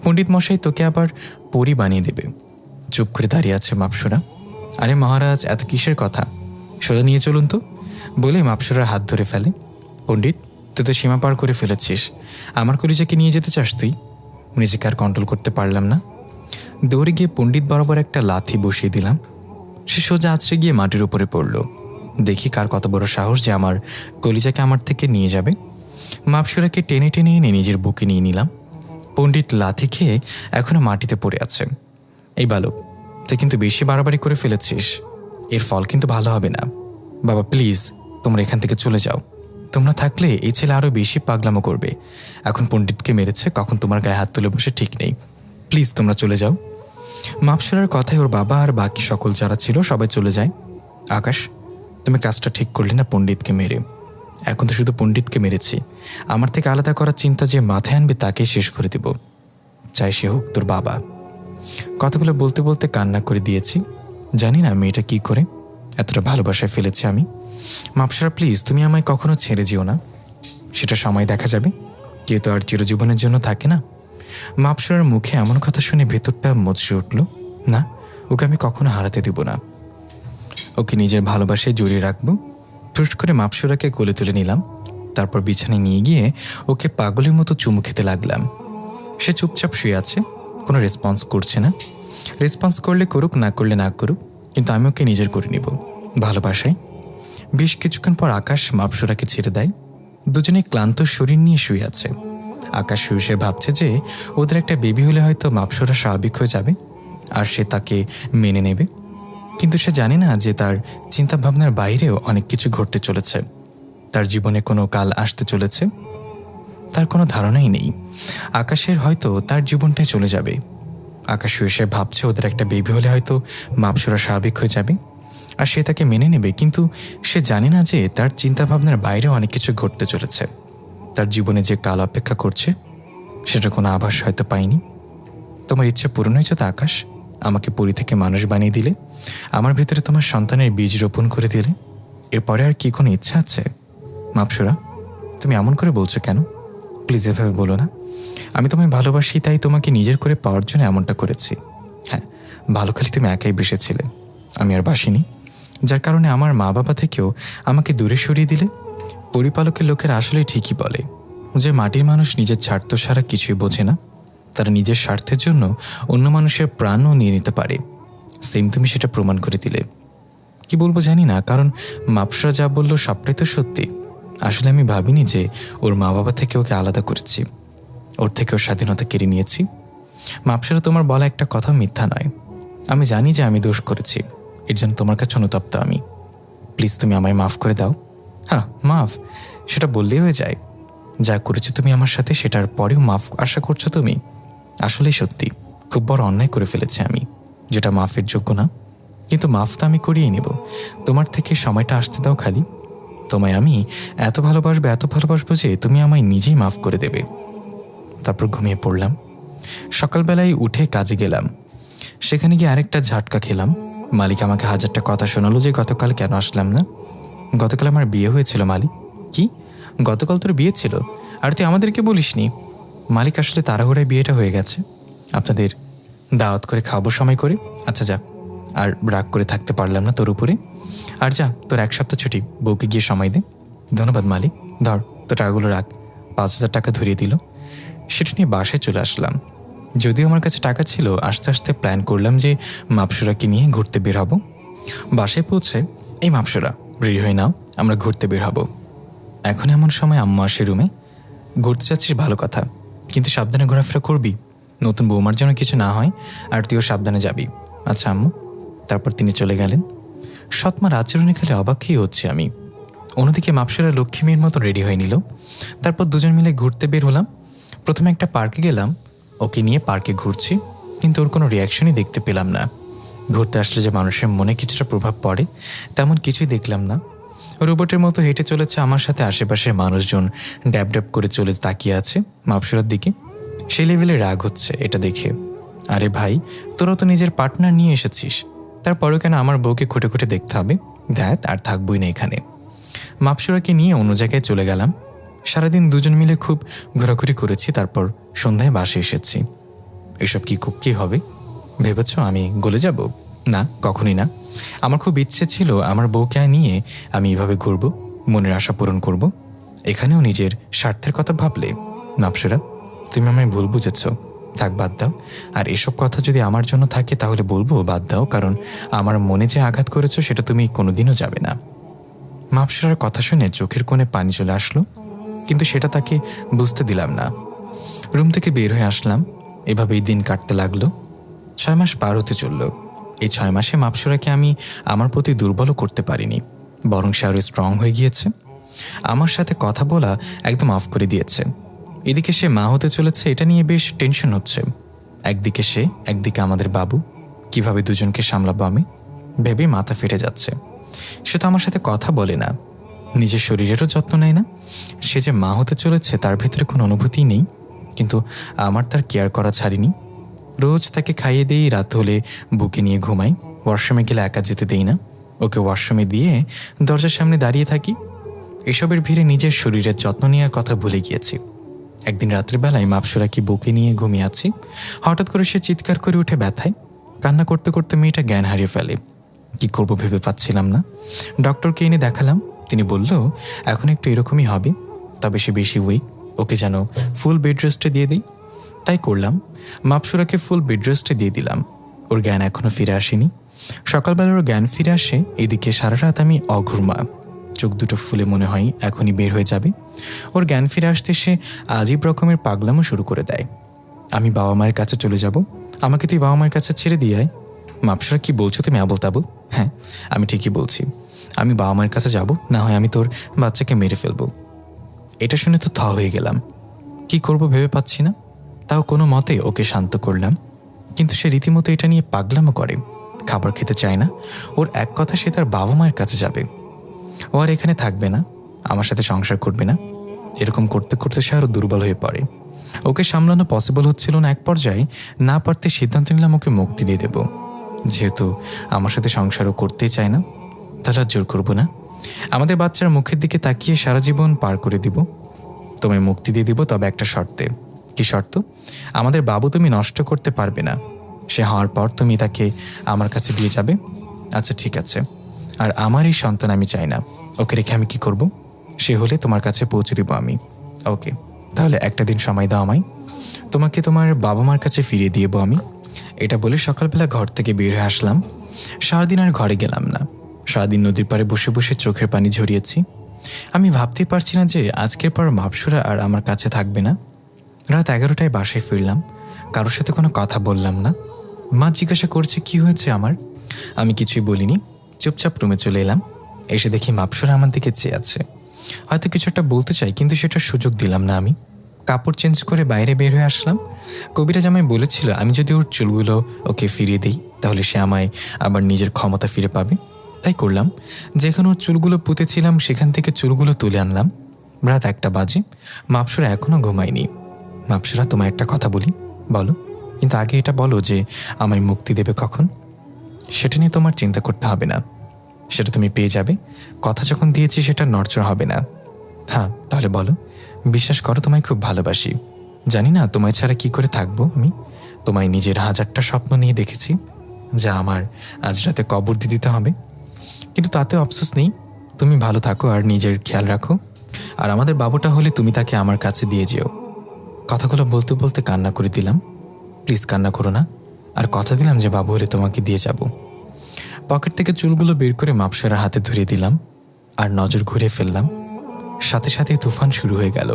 পণ্ডিত মশাই তোকে আবার পরি বানিয়ে দেবে। চুপ করে দাঁড়িয়ে আছে মাপসুরা। আরে মহারাজ, এত কিসের কথা? সোজা নিয়ে চলুন তো বলে মাপসুরার হাত ধরে ফেলে। পণ্ডিত, তুই তো সীমা পার করে ফেলেছিস। আমার কলিজাকে নিয়ে যেতে চাস তুই? নিজেকে আর কন্ট্রোল করতে পারলাম না, দৌড়ে গিয়ে পণ্ডিত বরাবর একটা লাথি বসিয়ে দিলাম। সে সোজা আছড়ে গিয়ে মাটির উপরে পড়ল। দেখি কার কত বড় সাহস যে আমার কলিজাকে আমার থেকে নিয়ে যাবে। মাপসুরাকে টেনে টেনে এনে নিজের বুকে নিয়ে নিলাম। পণ্ডিত লাথি খেয়ে এখনো মাটিতে পড়ে আছে। এই বালক, তুই কিন্তু বেশি বাড়াবাড়ি করে ফেলেছিস, এর ফল কিন্তু ভালো হবে না। বাবা প্লিজ, তোমরা এখান থেকে চলে যাও। তোমরা থাকলে এই ছেলে আরও বেশি পাগলামো করবে। এখন পণ্ডিতকে মেরেছে, কখন তোমার গায়ে হাত তুলে বসে ঠিক নেই। প্লিজ তোমরা চলে যাও। মাপসুরার কথায় ওর বাবা আর বাকি সকল যারা ছিল সবাই চলে যায়। আকাশ, তুমি কাজটা ঠিক করলে না পণ্ডিতকে মেরে। এখন তো শুধু পণ্ডিতকে মেরেছি, আমার থেকে আলাদা করার চিন্তা যে মাথায় আনবে তাকে শেষ করে দেব, চাই সে হোক তোর বাবা। কথাগুলো বলতে বলতে কান্না করে দিয়েছি। জানি না মেয়েটা কি করে এতটা ভালোবাসায় ফেলেছে আমি। মাপসুরা প্লিজ, তুমি আমায় কখনো ছেড়ে যেও না। সেটা সময় দেখা যাবে, কেউ তো আর চিরজীবনের জন্য থাকে না। মাপসুরার মুখে এমন কথা শুনে ভেতরটা মচড়ে উঠল। না, ওকে আমি কখনো হারাতে দেব না। ওকে নিজের ভালোবাসায় জড়িয়ে রাখবো। ঠুস করে মাপসুরাকে কোলে তুলে নিলাম। তারপর বিছানায় নিয়ে গিয়ে ওকে পাগলের মতো চুমু খেতে লাগলাম। সে চুপচাপ শুয়ে আছে, কোনো রেসপন্স করছে না। রেসপন্স করলে করুক, না করলে না করুক, কিন্তু আমি ওকে নিজের করে নিব ভালোবাসায়। বেশ কিছুক্ষণ পর আকাশ মাপসুরাকে ছেড়ে দেয়। দুজনে ক্লান্ত শরীর নিয়ে শুয়ে আছে। আকাশ শুয়ে সে ভাবছে যে ওদের একটা বেবি হলে হয়তো মাপসুরা স্বাভাবিক হয়ে যাবে আর সে তাকে মেনে নেবে। কিন্তু সে জানে না যে তার চিন্তাভাবনার বাইরেও অনেক কিছু ঘটতে চলেছে। তার জীবনে কোনো কাল আসতে চলেছে, তার কোনো ধারণাই নেই। আকাশের হয়তো তার জীবনটাই চলে যাবে। আকাশ শুয়ে সে ভাবছে ওদের একটা বেবি হলে হয়তো মাপসুরা স্বাভাবিক হয়ে যাবে আর সে তাকে মেনে নেবে। কিন্তু সে জানে না যে তার চিন্তাভাবনার বাইরেও অনেক কিছু ঘটতে চলেছে। তার জীবনে যে কাল অপেক্ষা করছে সেটা কোনো আভাস হয়তো পায়নি। তোমার ইচ্ছে পূরণ হয়েছে তো আকাশ, আমাকে পরি থেকে মানুষ বানিয়ে দিলে, আমার ভিতরে তোমার সন্তানের বীজ রোপণ করে দিলে। এরপরে আর কি কোনো ইচ্ছা আছে? মাপসুরা, তুমি এমন করে বলছো কেন? প্লিজ এভাবে বলো না। আমি তোমায় ভালোবাসি, তাই তোমাকে নিজের করে পাওয়ার জন্য এমনটা করেছি। হ্যাঁ, ভালো খালি তুমি একাই বেসেছিলে, আমি আর বাসিনি, যার কারণে আমার মা বাবা থেকেও আমাকে দূরে সরিয়ে দিলে। পরিপালকের লোকেরা আসলে ঠিকই বলে যে মাটির মানুষ নিজের স্বার্থ ছাড়া কিছুই বোঝে না। তারা নিজের স্বার্থের জন্য অন্য মানুষের প্রাণও নিয়ে নিতে পারে। সেম তুমি সেটা প্রমাণ করে দিলে। কি বলবো জানি না, কারণ মাপসুরা যা বললো সবটাই তো সত্যি। আসলে আমি ভাবিনি যে ওর মা বাবা থেকে ওকে আলাদা করেছি, ওর থেকে ওর স্বাধীনতা কেড়ে নিয়েছি। মাপসুরা, তোমার বলা একটা কথা মিথ্যা নয়। আমি জানি যে আমি দোষ করেছি, এর জন্য তোমার কাছে অনুতপ্ত আমি। প্লিজ তুমি আমায় মাফ করে দাও। হ্যাঁ, মাফ সেটা বললেই হয়ে যায়। যা করেছো তুমি আমার সাথে, সেটার পরেও মাফ আশা করছো তুমি? আসলেই সত্যি খুব বড় অন্যায় করে ফেলেছি আমি, যেটা মাফের যোগ্য না। কিন্তু মাফ তো আমি করিয়ে নেব, তোমার থেকে সময়টা আসতে দাও খালি। তোমায় আমি এত ভালোবাসবো যে তুমি আমায় নিজেই মাফ করে দেবে। তারপর ঘুমিয়ে পড়লাম। সকালবেলায় উঠে কাজে গেলাম। সেখানে গিয়ে আরেকটা ঝাটকা খেলাম। মালিক আমাকে হাজারটা কথা শোনালো যে গতকাল কেন আসলাম না। গতকাল আমার বিয়ে হয়েছিল মালিক। কি? গতকাল তোর বিয়ে ছিল? আর তুই আমাদেরকে বলিসনি? মালিক, আসলে তাড়াহুড়ায় বিয়েটা হয়ে গেছে, আপনাদের দাওয়াত করে খাওয়াবো সময় করে। আচ্ছা যা, আর রাগ করে থাকতে পারলাম না তোর উপরে। আর যা, তোর 1 সপ্তাহ ছুটি, বউকে গিয়ে সময় দে। ধন্যবাদ মালিক, ধর তোর টাকাগুলো রাখ। 5,000 টাকা ধরিয়ে দিল। সেটা নিয়ে বাসায় চলে আসলাম। যদিও আমার কাছে টাকা ছিল, আস্তে আস্তে প্ল্যান করলাম যে মাপসুরাকে নিয়ে ঘুরতে বের হব। বাসায় পৌঁছে, এই মাপসুরা রেডি হয়ে নাও, আমরা ঘুরতে বের হব। এখন এমন সময় আম্মু আসে রুমে। ঘুরতে যাচ্ছিস ভালো কথা, কিন্তু সাবধানে ঘোরাফেরা করবি, নতুন বৌমার জন্য কিছু না হয়, আর তুইও সাবধানে যাবি। আচ্ছা আম্মু। তারপর তিনি চলে গেলেন। সৎমার আচরণে খালি অবাকই হচ্ছে আমি। অন্যদিকে মাপসুরা লক্ষ্মী মেয়ের মতো রেডি হয়ে নিল। তারপর দুজন মিলে ঘুরতে বের হলাম। প্রথমে একটা পার্কে গেলাম। ওকে নিয়ে পার্কে ঘুরছি, কিন্তু ওর কোনো রিয়াকশনই দেখতে পেলাম না। ঘুরতে আসলে যে মানুষের মনে কিছুটা প্রভাব পড়ে, তেমন কিছুই দেখলাম না। রোবটের মতো হেঁটে চলেছে আমার সাথে। আশেপাশের মানুষজন ড্যাব ড্যাব করে চলে তাকিয়ে আছে মাপসুরার দিকে। সেই লেভেলে রাগ হচ্ছে এটা দেখে। আরে ভাই, তোরা তো নিজের পার্টনার নিয়ে এসেছিস, তারপরেও কেন আমার বউকে খুঁটে খুঁটে দেখতে হবে? দেখ, আর থাকবই না এখানে। মাপসুরাকে নিয়ে অন্য জায়গায় চলে গেলাম। সারাদিন দুজন মিলে খুব ঘোরাঘুরি করেছি। তারপর সন্ধ্যায় বাসে এসেছি। এসব কি হবে ভেবেছ? আমি গলে যাব? না, কখনই না। আমার খুব ইচ্ছে ছিল আমার বউকে নিয়ে আমি এভাবে ঘুরবো, মনের আশা পূরণ করব। এখানেও নিজের স্বার্থের কথা ভাবলে? মাপসরা, তুমি আমায় ভুল বুঝেছ। থাক, বাদ দাও। আর এসব কথা যদি আমার জন্য থাকে তাহলে বলবো বাদ দাও, কারণ আমার মনে যে আঘাত করেছ সেটা তুমি কোনোদিনও যাবে না। মাপসরার কথা শুনে চোখের কোণে পানি চলে আসলো, কিন্তু সেটা তাকে বুঝতে দিলাম না। রুম থেকে বের হয়ে আসলাম। এভাবেই দিন কাটতে লাগলো। 6 মাস পার হতে চলল। এই 6 মাসে মাপসরাকে আমি আমার প্রতি দুর্বলও করতে পারিনি, বরং সে আরও স্ট্রং হয়ে গিয়েছে। আমার সাথে কথা বলা একদম অফ করে দিয়েছে। এদিকে সে মা হতে চলেছে, এটা নিয়ে বেশ টেনশন হচ্ছে। একদিকে সে, একদিকে আমাদের বাবু, কিভাবে দুজনকে সামলাবো আমি ভেবে মাথা ফেটে যাচ্ছে। সে তো আমার সাথে কথা বলে না, নিজের শরীরেরও যত্ন নেয় না। সে যে মা হতে চলেছে তার ভিতরে কোনো অনুভূতিই নেই, কিন্তু আমার তার কেয়ার করা ছাড়িনি। রোজ তাকে খাইয়ে দিই, রাত হলে বুকে নিয়ে ঘুমাই। ওয়াশরুমে গেলে একা যেতে দেই না, ওকে ওয়াশরুমে দিয়ে দরজার সামনে দাঁড়িয়ে থাকি। এসবের ভিড়ে নিজের শরীরের যত্ন নেওয়ার কথা ভুলে গিয়েছি। একদিন রাত্রিবেলায় মাপসরাকে বুকে নিয়ে ঘুমিয়ে আছি, হঠাৎ করে সে চিৎকার করে উঠে ব্যথায়। কান্না করতে করতে মেয়েটা জ্ঞান হারিয়ে ফেলে। কি করবো ভেবে পাচ্ছিলাম না। ডক্টরকে এনে দেখালাম। তিনি বলল এখন একটু এরকমই হবে, তবে সে বেশি উইক, ওকে যেন ফুল বেড রেস্টে দিয়ে দিই। তাই করলাম, মাপসরাকে ফুল বেড রেস্টে দিয়ে দিলাম। ওর জ্ঞান এখনও ফিরে আসেনি। সকালবেলা ওর জ্ঞান ফিরে আসে, এদিকে সারা রাত আমি অঘুরমা। চোখ দুটো ফুলে মনে হয় এখনই বের হয়ে যাবে। ওর জ্ঞান ফিরে আসতে সে আজীব রকমের পাগলামো শুরু করে দেয়। আমি বাবা মায়ের কাছে চলে যাব, আমাকে তুই বাবা মায়ের কাছে ছেড়ে দিয়ে আয়। মাপসরা, কি বলছো তুমি আবল তাবল? হ্যাঁ, আমি ঠিকই বলছি। আমি বাবা মায়ের কাছে যাব, না হয় আমি তোর বাচ্চাকে মেরে ফেলবো। এটা শুনে তো থ হয়ে গেলাম। কি করব ভেবে পাচ্ছি না। তাও কোনো মতে ওকে শান্ত করলাম, কিন্তু সে রীতিমতো এটা নিয়ে পাগলামো করে। খাবার খেতে চায় না। ওর এক কথা, সে তার বাবা মায়ের কাছে যাবে। ও আর এখানে থাকবে না, আমার সাথে সংসার করবে না। এরকম করতে করতে সে আরও দুর্বল হয়ে পড়ে। ওকে সামলানো পসিবল হচ্ছিল না। এক পর্যায়ে না পারতে সিদ্ধান্ত নিলাম ওকে মুক্তি দিয়ে দেব। যেহেতু আমার সাথে সংসারও করতেই চায় না, তাহলে আর জোর করবো না। আমাদের বাচ্চার মুখের দিকে তাকিয়ে সারা জীবন পার করে দিব। তোমায় মুক্তি দিয়ে দিব, তবে একটা শর্তে। কি শর্ত? আমাদের বাবু তুমি নষ্ট করতে পারবে না। সে হওয়ার পর তুমি তাকে আমার কাছে দিয়ে যাবে। আচ্ছা ঠিক আছে। আর আমার এই সন্তান আমি চাই না। ওকে রেখে আমি কি করব? সে হলে তোমার কাছে পৌঁছে দিব আমি। ওকে, তাহলে একটা দিন সময় দাও আমায়, তোমাকে তোমার বাবা মার কাছে ফিরিয়ে দিয়েব আমি। এটা বলে সকালবেলা ঘর থেকে বের হয়ে আসলাম। সারাদিন আর ঘরে গেলাম না। সারাদিন নদীর পাড়ে বসে বসে চোখের পানি ঝরিয়েছি। আমি ভাবতেই পারছি না যে আজকের পর মাপসরা আর আমার কাছে থাকবে না। রাত 11টায় বাসায় ফিরলাম। কারোর সাথে কোনো কথা বললাম না। মা জিজ্ঞাসা করছে কি হয়েছে আমার। আমি কিছুই বলিনি, চুপচাপ রুমে চলে এলাম। এসে দেখি মাপসরা আমার দিকে চেয়ে আছে। হয়তো কিছু একটা বলতে চাই, কিন্তু সেটার সুযোগ দিলাম না আমি। কাপড় চেঞ্জ করে বাইরে বের হয়ে আসলাম। কবিরাজ আমায় বলেছিল আমি যদি ওর চুলগুলো ওকে ফিরিয়ে দিই তাহলে সে আমায় আবার নিজের ক্ষমতা ফিরে পাবে। তাই করলাম। যেখানে ওর চুলগুলো পুঁতেছিলাম সেখান থেকে চুলগুলো তুলে আনলাম। রাত 1টা বাজে। মাপসরা এখনও ঘুমায়নি। মাপসরা, তোমায় একটা কথা বলি। বলো, কিন্তু আগে এটা বলো যে আমায় মুক্তি দেবে কখন। সেটা নিয়ে তোমার চিন্তা করতে হবে না, সেটা তুমি পেয়ে যাবে। কথা যখন দিয়েছি সেটা নড়চড় হবে না। হ্যাঁ, তাহলে বলো। বিশ্বাস করো, তোমায় খুব ভালোবাসি। জানি না তোমায় ছাড়া কি করে থাকবো আমি। তোমায় নিজের 1000টা স্বপ্ন নিয়ে দেখেছি, যা আমার আজ রাতে কবর দিয়ে দিতে হবে। কিন্তু তাতে আফসোস নেই। তুমি ভালো থাকো আর নিজের খেয়াল রাখো। আর আমাদের বাবুটা হলে তুমি তাকে আমার কাছে দিয়ে যেও। কথাগুলো বলতে বলতে কান্না করে দিলাম। প্লিজ কান্না করো না। আর কথা দিলাম যে বাবু হলে তোমাকে দিয়ে যাব। পকেট থেকে চুলগুলো বের করে মাপসরার হাতে ধরিয়ে দিলাম আর নজর ঘুরে ফেললাম। সাথে সাথে তুফান শুরু হয়ে গেল।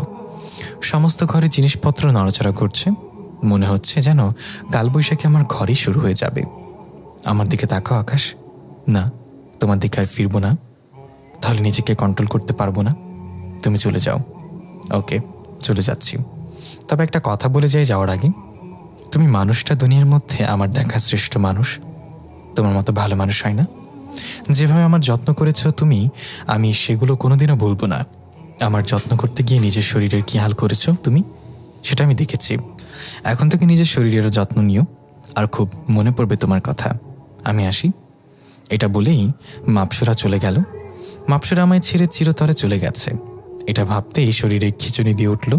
সমস্ত ঘরে জিনিসপত্র নড়াচড়া করছে। মনে হচ্ছে যেন কালবৈশাখী আমার ঘরেই শুরু হয়ে যাবে। আমার দিকে তাকাও আকাশ। না, তোমার দিকে আর ফিরবো না। তাহলে নিজেকে কন্ট্রোল করতে পারবো না। তুমি চলে যাও। ওকে, চলে যাচ্ছি। তবে একটা কথা বলে যাই যাওয়ার আগে, তুমি মানুষটা দুনিয়ার মধ্যে আমার দেখা শ্রেষ্ঠ মানুষ। তোমার মতো ভালো মানুষ হয় না। যেভাবে আমার যত্ন করেছ তুমি, আমি সেগুলো কোনোদিনও ভুলবো না। আমার যত্ন করতে গিয়ে নিজের শরীরের কী হাল করেছ তুমি, সেটা আমি দেখেছি। এখন থেকে নিজের শরীরেরও যত্ন নিও, আর খুব মনে পড়বে তোমার কথা। আমি আসি। এটা বলেই মাপসরা চলে গেল। মাপসরা আমায় ছেড়ে চিরতরে চলে গেছে। এটা ভাবতেই শরীরে খিঁচুনি দিয়ে উঠল।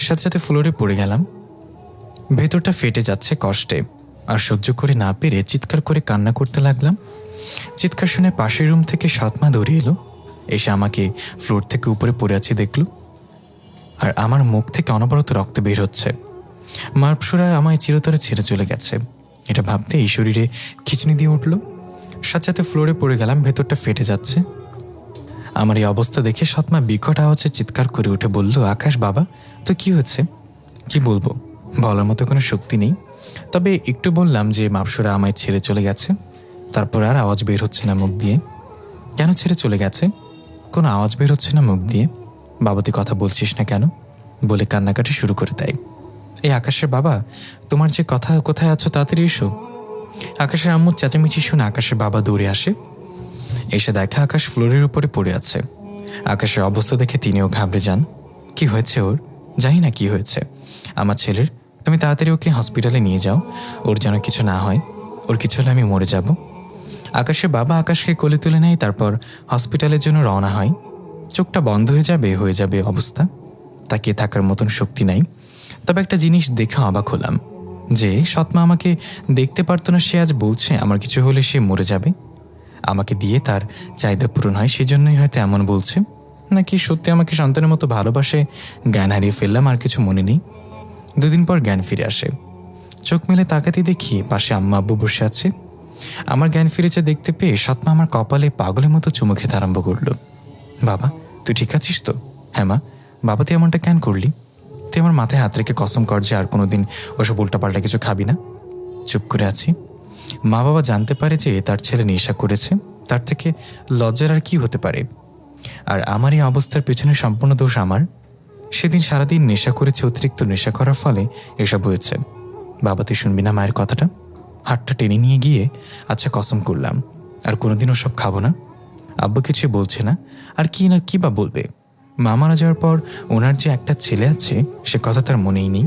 সাথে সাথে ফ্লোরে পড়ে গেলাম। ভেতরটা ফেটে যাচ্ছে কষ্টে, আর সহ্য করে না পেরে চিৎকার করে কান্না করতে লাগলাম। চিৎকার শুনে পাশের রুম থেকে সৎমা দৌড়ে এলো। এসে আমাকে ফ্লোর থেকে উপরে পড়ে আছি দেখল, আর আমার মুখ থেকে অনবরত রক্ত বের হচ্ছে। মাপসুরা আমায় চিরতরে ছেড়ে চলে গেছে এটা ভাবতে এই শরীরে খিচুনি দিয়ে উঠল। সাথে সাথে ফ্লোরে পড়ে গেলাম, ভেতরটা ফেটে যাচ্ছে। আমার এই অবস্থা দেখে সৎমা বিকট আওয়াজে চিৎকার করে উঠে বলল, আকাশ বাবা, তো কি হয়েছে? কি বলবো, বলার মতো কোনো শক্তি নেই। তবে একটু বললাম যে মাপসুরা আমায় ছেড়ে চলে গেছে। তারপর আর আওয়াজ বের হচ্ছে না মুখ দিয়ে। কেন ছেড়ে চলে গেছে? কোনো আওয়াজ বের হচ্ছে না মুখ দিয়ে। বাবা তুই কথা বলছিস না কেন? বলে কান্নাকাটি শুরু করে দেয়। এই আকাশের বাবা, তোমার যে কথা, কোথায় আছো, তাড়াতাড়ি এসো। আকাশের আম্মুর চেঁচামেচি শুনে আকাশের বাবা দৌড়ে আসে। এসে দেখে আকাশ ফ্লোরের উপরে পড়ে আছে। আকাশের অবস্থা দেখে তিনিও ঘাবড়ে যান। কি হয়েছে ওর? জানি না কি হয়েছে আমার ছেলের। তুমি তাড়াতাড়ি ওকে হসপিটালে নিয়ে যাও, ওর যেন কিছু না হয়। ওর কিছু হলে আমি মরে যাব। আকাশের বাবা আকাশকে কোলে তুলে নেয়, তারপর হসপিটালের জন্য রওনা হয়। চোখটা বন্ধ হয়ে যাবে অবস্থা, তাকিয়ে থাকার মতন শক্তি নাই। তবে একটা জিনিস দেখে অবাক হলাম যে সৎমা আমাকে দেখতে পারতো না, সে আজ বলছে আমার কিছু হলে সে মরে যাবে। আমাকে দিয়ে তার চাহিদা পূরণ হয়, সেজন্যই হয়তো এমন বলছে। নাকি সত্যি আমাকে সন্তানের মতো ভালোবাসে, জ্ঞান হারিয়ে ফেললাম, আর কিছু মনে নেই। দুদিন পর জ্ঞান ফিরে আসে। চোখ মেলে তাকাতে দেখি পাশে আম্মা আব্বু বসে আছে। আমার জ্ঞান ফিরেছে দেখতে পেয়ে সৎমা আমার কপালে পাগলের মতো চুমু খেতে আরম্ভ করলো। বাবা তুই ঠিক আছিস তো? হ্যাঁ মা। বাবা তুই এমনটা কেন করলি? তুই আমার মাথায় হাত রেখে কসম কর যে আর কোনোদিন ওসব উল্টাপাল্টা কিছু খাবি না। চুপ করে আছি। মা বাবা জানতে পারে যে তার ছেলে নেশা করেছে, তার থেকে লজ্জার আর কি হতে পারে? আর আমার এই অবস্থার পেছনে সম্পূর্ণ দোষ আমার। সেদিন সারাদিন নেশা করেছে, অতিরিক্ত নেশা করার ফলে এসব হয়েছে। বাবা তুই শুনবি না মায়ের কথাটা? হাতটা টেনে নিয়ে গিয়ে আচ্ছা কসম করলাম আর কোনোদিন ওসব খাবো না। আব্বু কিছু বলছে না, আর কি না কি বা বলবে। মা মারা যাওয়ার পর ওনার যে একটা ছেলে আছে সে কথা তার মনেই নেই।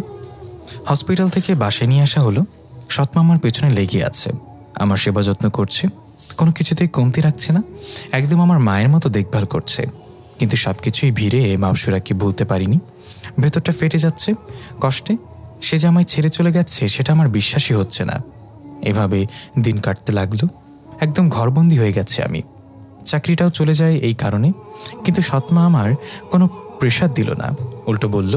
হসপিটাল থেকে বাসায় নিয়ে আসা হলো। সৎমা আমার পেছনে লেগে আছে, আমার সেবা যত্ন করছে, কোনো কিছুতেই কমতি রাখছে না, একদম আমার মায়ের মতো দেখভাল করছে। কিন্তু সব কিছুই ভিড়ে মাপসুরাকে বলতে পারিনি। ভেতরটা ফেটে যাচ্ছে কষ্টে। সে যে আমায় ছেড়ে চলে গেছে সেটা আমার বিশ্বাসই হচ্ছে না। এভাবে দিন কাটতে লাগলো। একদম ঘরবন্দি হয়ে গেছে আমি। চাকরিটাও চলে যায় এই কারণে। কিন্তু সৎমা আমার কোনো প্রেশার দিল না, উল্টো বলল,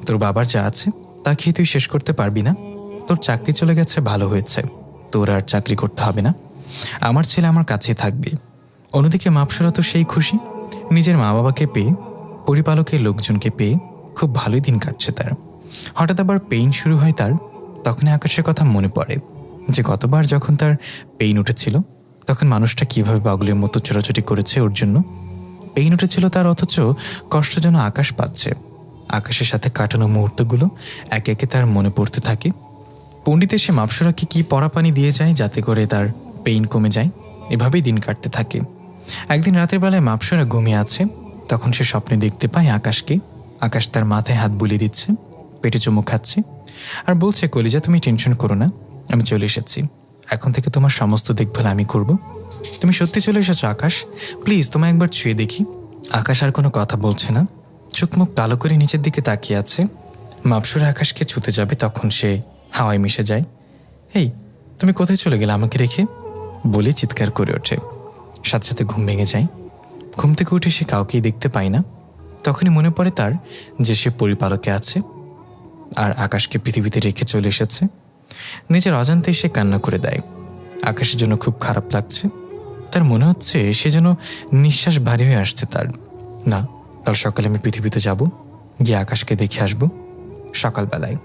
তোর বাবার যা আছে তা খেয়ে তুই শেষ করতে পারবি না। তোর চাকরি চলে গেছে, ভালো হয়েছে, তোর আর চাকরি করতে হবে না, আমার ছেলে আমার কাছেই থাকবে। অন্যদিকে মাপসুরা তো সেই খুশি, নিজের মা বাবাকে পেয়ে, পরিপালকের লোকজনকে পেয়ে খুব ভালোই দিন কাটছে তার। হঠাৎ আবার পেইন শুরু হয় তার। তখনই আকাশের কথা মনে পড়ে যে গতবার যখন তার পেইন উঠেছিল তখন মানুষটা কীভাবে পাগলের মতো ছোটাছুটি করেছে ওর জন্য। পেইন উঠেছিল তার, অথচ কষ্ট যেন আকাশ পাচ্ছে। আকাশের সাথে কাটানো মুহূর্তগুলো একে একে তার মনে পড়তে থাকে। পণ্ডিত এসে মাপসুরাকে কি পরা পানি দিয়ে যায় যাতে করে তার পেইন কমে যায়। এভাবেই দিন কাটতে থাকে। একদিন রাতের বেলায় মাপসুরা ঘুমিয়ে আছে, তখন সে স্বপ্নে দেখতে পায় আকাশকে। আকাশ তার মাথায় হাত বুলিয়ে দিচ্ছে, পেটে চুমু খাচ্ছে আর বলছে, কলিজা তুমি টেনশন করো না, আমি চলে এসেছি। এখন থেকে তোমার সমস্ত দেখভাল আমি করব। তুমি সত্যি চলে এসেছো আকাশ, প্লিজ তোমায় একবার ছুঁয়ে দেখি। আকাশ আর কোনো কথা বলছে না, চোখ মুখ কালো করে নিচের দিকে তাকিয়ে আছে। মাপসুরা আকাশকে ছুতে যাবে তখন সে হাওয়ায় মিশে যায়। এই তুমি কোথায় চলে গেলে আমাকে রেখে? বলে চিৎকার করে ওঠে। সাথে সাথে ঘুম ভেঙে যায়। ঘুম থেকে উঠে সে কাউকেই দেখতে পায় না। তখনই মনে পড়ে তার যে সে পরিপালকে আছে আর আকাশকে পৃথিবীতে রেখে চলে এসেছে। নিজের অজান্তেই সে কান্না করে দেয়। আকাশের জন্য খুব খারাপ লাগছে। তার মনে হচ্ছে সে যেন নিঃশ্বাস ভারী হয়ে আসছে তার। না, কাল সকালে আমি পৃথিবীতে যাব, গিয়ে আকাশকে দেখে আসব। সকালবেলায়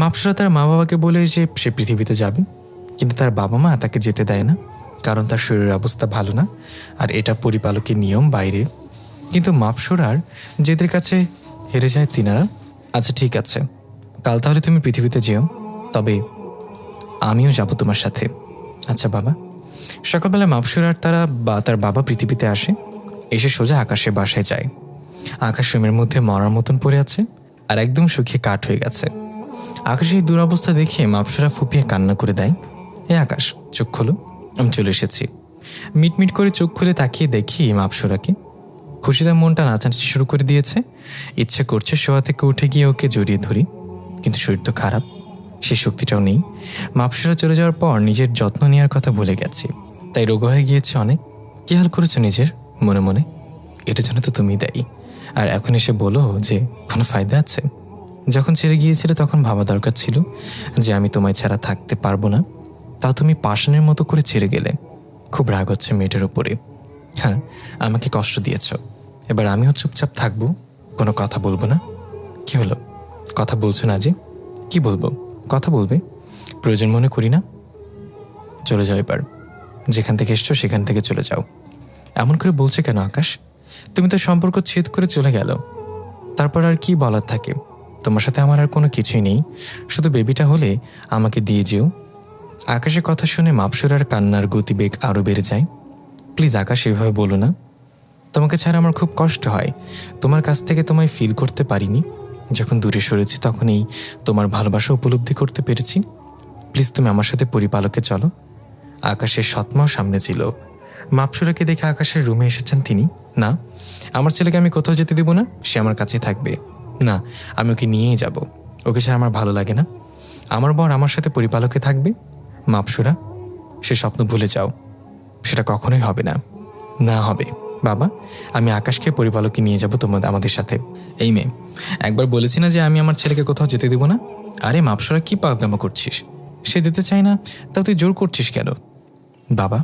মাপসুরা তার মা বাবাকে বলে যে সে পৃথিবীতে যাবে, কিন্তু তার বাবা মা তাকে যেতে দেয় না, কারণ তার শরীরের অবস্থা ভালো না আর এটা পরিপালকের নিয়ম বাইরে। কিন্তু মাপসুরার যেদের কাছে হেরে যায় তিনারা। আচ্ছা ঠিক আছে, কাল তাহলে তুমি পৃথিবীতে যেও, তবে আমিও যাব তোমার সাথে। আচ্ছা বাবা। সকালবেলা মাপসুরার তার বাবা পৃথিবীতে আসে। এসে সোজা আকাশের বাসায় যায়। আকাশ রুমের মধ্যে মরার মতন পড়ে আছে আর একদম শুকিয়ে কাঠ হয়ে গেছে। আকাশের এই দুরবস্থা দেখে মাপসুরা ফুপিয়ে কান্না করে দেয়। এ আকাশ চোখ খোলো, আমি চলে এসেছি। মিটমিট করে চোখ খুলে তাকিয়ে দেখি মাপসুরাকে। খুশিতে মনটা নাচানাচি শুরু করে দিয়েছে। ইচ্ছে করছে শোয়া থেকে উঠে গিয়ে ওকে জড়িয়ে ধরি, কিন্তু শরীর তো খারাপ, সে শক্তিটাও নেই। মাপসুরা চলে যাওয়ার পর নিজের যত্ন নেওয়ার কথা ভুলে গেছি, তাই রোগ হয়ে গিয়েছে অনেক। কি হাল করেছো নিজের মনে মনে? এটার জন্য তো তুমি দায়ী। আর এখন এসে বলো যে কোনো ফায়দা আছে? যখন ছেড়ে গিয়েছিলে তখন ভাবা দরকার ছিল যে আমি তোমায় ছাড়া থাকতে পারবো না, তাও তুমি পাষাণের মতো করে ছেড়ে গেলে। খুব রাগ হচ্ছে মেয়েটার উপরে। হ্যাঁ, আমাকে কষ্ট দিয়েছ, এবার আমিও চুপচাপ থাকবো, কোনো কথা বলবো না। কি হলো, কথা বলছো না যে? কি বলবো? কথা বলবে, প্রয়োজন মনে করি না। চলে যাও এবার, যেখান থেকে এসছো সেখান থেকে চলে যাও। এমন করে বলছে কেন আকাশ? তুমি তো সম্পর্ক ছেদ করে চলে গেল, তারপর আর কি বলার থাকে? তোমার সাথে আমার আর কোনো কিছুই নেই, শুধু বেবিটা হলে আমাকে দিয়ে যেও। আকাশের কথা শুনে মাপসুরার কান্নার গতিবেগ আরও বেড়ে যায়। প্লিজ আকাশ, এভাবে বলো না। তোমাকে ছাড়া আমার খুব কষ্ট হয়, তোমার কাছ থেকে তোমায় ফিল করতে পারিনি। যখন দূরে সরেছি তখনই তোমার ভালোবাসা উপলব্ধি করতে পেরেছি। প্লিজ তুমি আমার সাথে পরিপালকে চলো। আকাশের সৎমাও সামনে ছিল। মাপসুরাকে দেখে আকাশের রুমে এসেছেন তিনি। না, আমার ছেলেকে আমি কোথাও যেতে দেব না, সে আমার কাছেই থাকবে। না, আমি ওকে নিয়েই যাব, ওকে ছাড়া আমার ভালো লাগে না। আমার বর আমার সাথে পরিপালকে থাকবে। মাপসুরা, সে স্বপ্ন ভুলে যাও, সেটা কখনোই হবে না। না হবে বাবা, আমি আকাশকে পরিপালকে নিয়ে যাব আমাদের সাথে। এই মেয়ে, একবার বলেছি না যে আমি আমার ছেলেকে কোথাও যেতে দেব না? আরে মাপসুরা, কি পাগলামো করছিস? সে যেতে চায় না, তাও তুই জোর করছিস কেন? বাবা,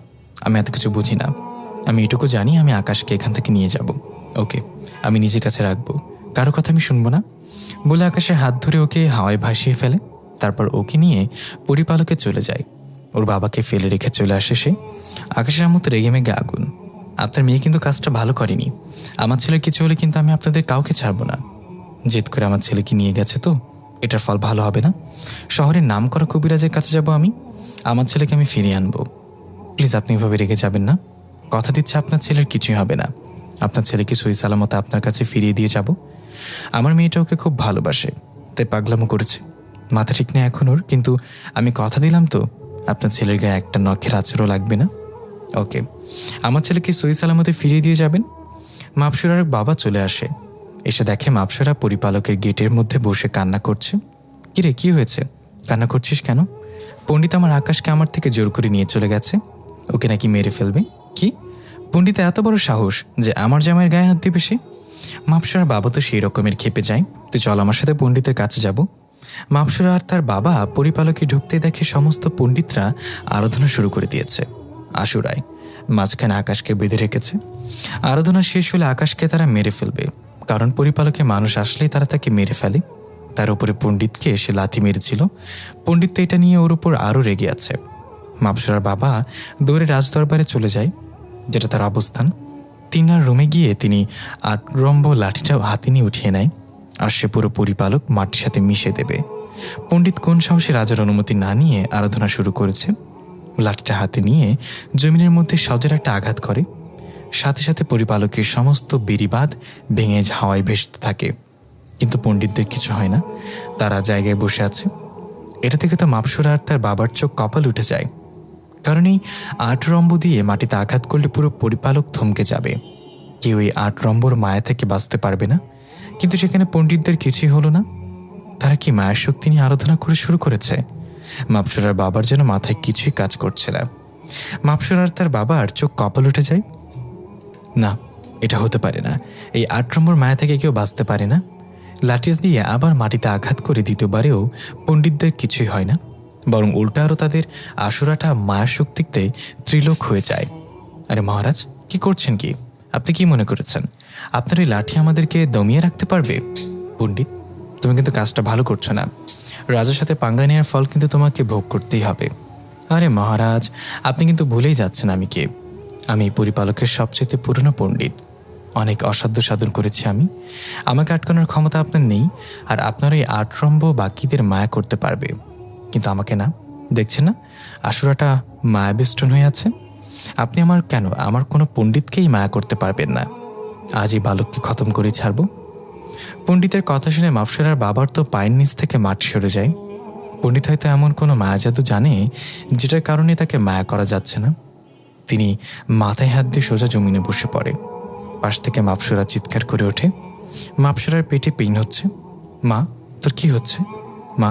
আমি এত কিছু বুঝি না, আমি এটুকু জানি আমি আকাশকে এখান থেকে নিয়ে যাব। ওকে আমি নিজের কাছে রাখবো, কারো কথা আমি শুনবো না। বলে আকাশের হাত ধরে ওকে হাওয়ায় ভাসিয়ে ফেলে। তারপর ওকে নিয়ে পরিপালকে চলে যায়। ওর বাবাকে ফেলে রেখে চলে আসে সে। আকাশের মতো রেগে মেগে আগুন। আপনার মেয়ে কিন্তু কাজটা ভালো করেনি। আমার ছেলের কিছু হলে কিন্তু আমি আপনাদের কাউকে ছাড়বো না। জেদ করে আমার ছেলেকে নিয়ে গেছে তো এটার ফল ভালো হবে না। শহরের নাম করা কবিরাজের কাছে যাব আমি, আমার ছেলেকে আমি ফিরিয়ে আনবো। প্লিজ আপনি এভাবে রেগে যাবেন না, কথা দিচ্ছে আপনার ছেলের কিছুই হবে না। আপনার ছেলেকে সই সালামতে আপনার কাছে ফিরিয়ে দিয়ে যাব। আমার মেয়েটা ওকে খুব ভালোবাসে, তাই পাগলামো করেছে। মাথা ঠিক নেই এখন ওর, কিন্তু আমি কথা দিলাম তো আপনার ছেলের গায়ে একটা নখের আঁচড়ও লাগবে না। ওকে, আমার ছেলেকে সই সালামতে ফিরিয়ে দিয়ে যাবেন। মাপসুরার বাবা চলে আসে। এসে দেখে মাপসুরা পরিপালকের গেটের মধ্যে বসে কান্না করছে। কিরে, কি হয়েছে, কান্না করছিস কেন? পণ্ডিত আমার আকাশকে আমার থেকে জোর করে নিয়ে চলে গেছে, ওকে নাকি মেরে ফেলবে। কি? পণ্ডিত এত বড় সাহস যে আমার জামাইয়ের গায়ে হাত দিবে সে? মাপসুরার বাবা তো সেই রকমের খেপে যায়। তুই চল আমার সাথে পণ্ডিতের কাছে যাব। মাপসুরা আর তার বাবা পরিপালকে ঢুকতে দেখে সমস্ত পণ্ডিতরা আরাধনা শুরু করে দিয়েছে। আশুরায় মাঝখানে আকাশকে বেঁধে রেখেছে। আরাধনা শেষ হলে আকাশকে তারা মেরে ফেলবে, কারণ পরিপালকে মানুষ আসলেই তারা তাকে মেরে ফেলে। তার উপরে পণ্ডিতকে এসে লাথি মেরেছিল। পণ্ডিত তো এটা নিয়ে ওর উপর আরও রেগে আছে। মাপসুরার বাবা দৌড়ে রাজদরবারে চলে যায়, যেটা তার অবস্থান। তিনার রুমে গিয়ে তিনি আটরম্ব লাঠিটাও হাতে নিয়ে উঠিয়ে নেয়, আর সে পুরো পরিপালক মাটির সাথে মিশে দেবে। পণ্ডিত কোন সাহসে রাজার অনুমতি না নিয়ে আরাধনা শুরু করেছে। লাঠিটা হাতে নিয়ে জমিনের মধ্যে সজোরে একটা আঘাত করে। সাথে সাথে পরিপালকের সমস্ত বেড়িবাঁধ ভেঙে হাওয়ায় ভেসতে থাকে। কিন্তু পণ্ডিতদের কিছু হয় না, তারা জায়গায় বসে আছে। এটা থেকে তো মাপসুরা আর তার বাবার চোখ কপাল উঠে যায়, কারণ এই ৮ রম্ব দিয়ে মাটিতে আঘাত করলে পুরো পরিপালক থমকে যাবে। কেউ এই ৮ রম্বর মায়া থেকে বাঁচতে পারবে না। কিন্তু সেখানে পণ্ডিতদের কিছুই হলো না। তারা কি মায়ের শক্তি নিয়ে আরাধনা করে শুরু করেছে? মাপসুরার বাবার যেন মাথায় কিছুই কাজ করছে না। মাপসুরার তার বাবার চোখ কপাল উঠে যায়। না, এটা হতে পারে না, এই ৮ নম্বর মায়া থেকে কেউ বাঁচতে পারে না। লাঠি দিয়ে আবার মাটিতে আঘাত করে দ্বিতীয়বারেও পণ্ডিতদের কিছুই হয় না, বরং উল্টা আরও তাদের আসুরাটা মায়ার শক্তিতে ত্রিলোক হয়ে যায়। আরে মহারাজ, কি করছেন? কি আপনি কি মনে করেছেন আপনার এই লাঠি আমাদেরকে দমিয়ে রাখতে পারবে? পণ্ডিত, তুমি কিন্তু কাজটা ভালো করছো না। রাজার সাথে পাঙ্গা নেওয়ার ফল কিন্তু তোমাকে ভোগ করতেই হবে। আরে মহারাজ, আপনি কিন্তু ভুলেই যাচ্ছেন আমি কে। আমি পরিপালকের সবচেয়ে পুরনো পণ্ডিত। অনেক অসাধ্য সাধন করেছি আমি। আমাকে আটকানোর ক্ষমতা আপনার নেই, আর আপনার এই ৮ রম্ব বাকিদের মায়া করতে পারবে, কিন্তু আমাকে না। দেখছেন না আসুরাটা মায়াবেষ্টন হয়ে আছে? আপনি আমার কোনো পণ্ডিতকেই মায়া করতে পারবেন না। আজ এই বালককে খতম করে ছাড়ব। পণ্ডিতের কথা শুনে মাপসুরার বাবার তো পায়ের নিচ থেকে মাটি সরে যায়। পণ্ডিত হয়তো এমন কোনো মায়া জাদু জানে যেটার কারণে তাকে মায়া করা যাচ্ছে না। তিনি মাথায় হাত দিয়ে সোজা জমিনে বসে পড়ে। পাশ থেকে মাপসুরা চিৎকার করে ওঠে। মাপসুরার পেটে পেইন হচ্ছে। মা, তোর কি হচ্ছে? মা,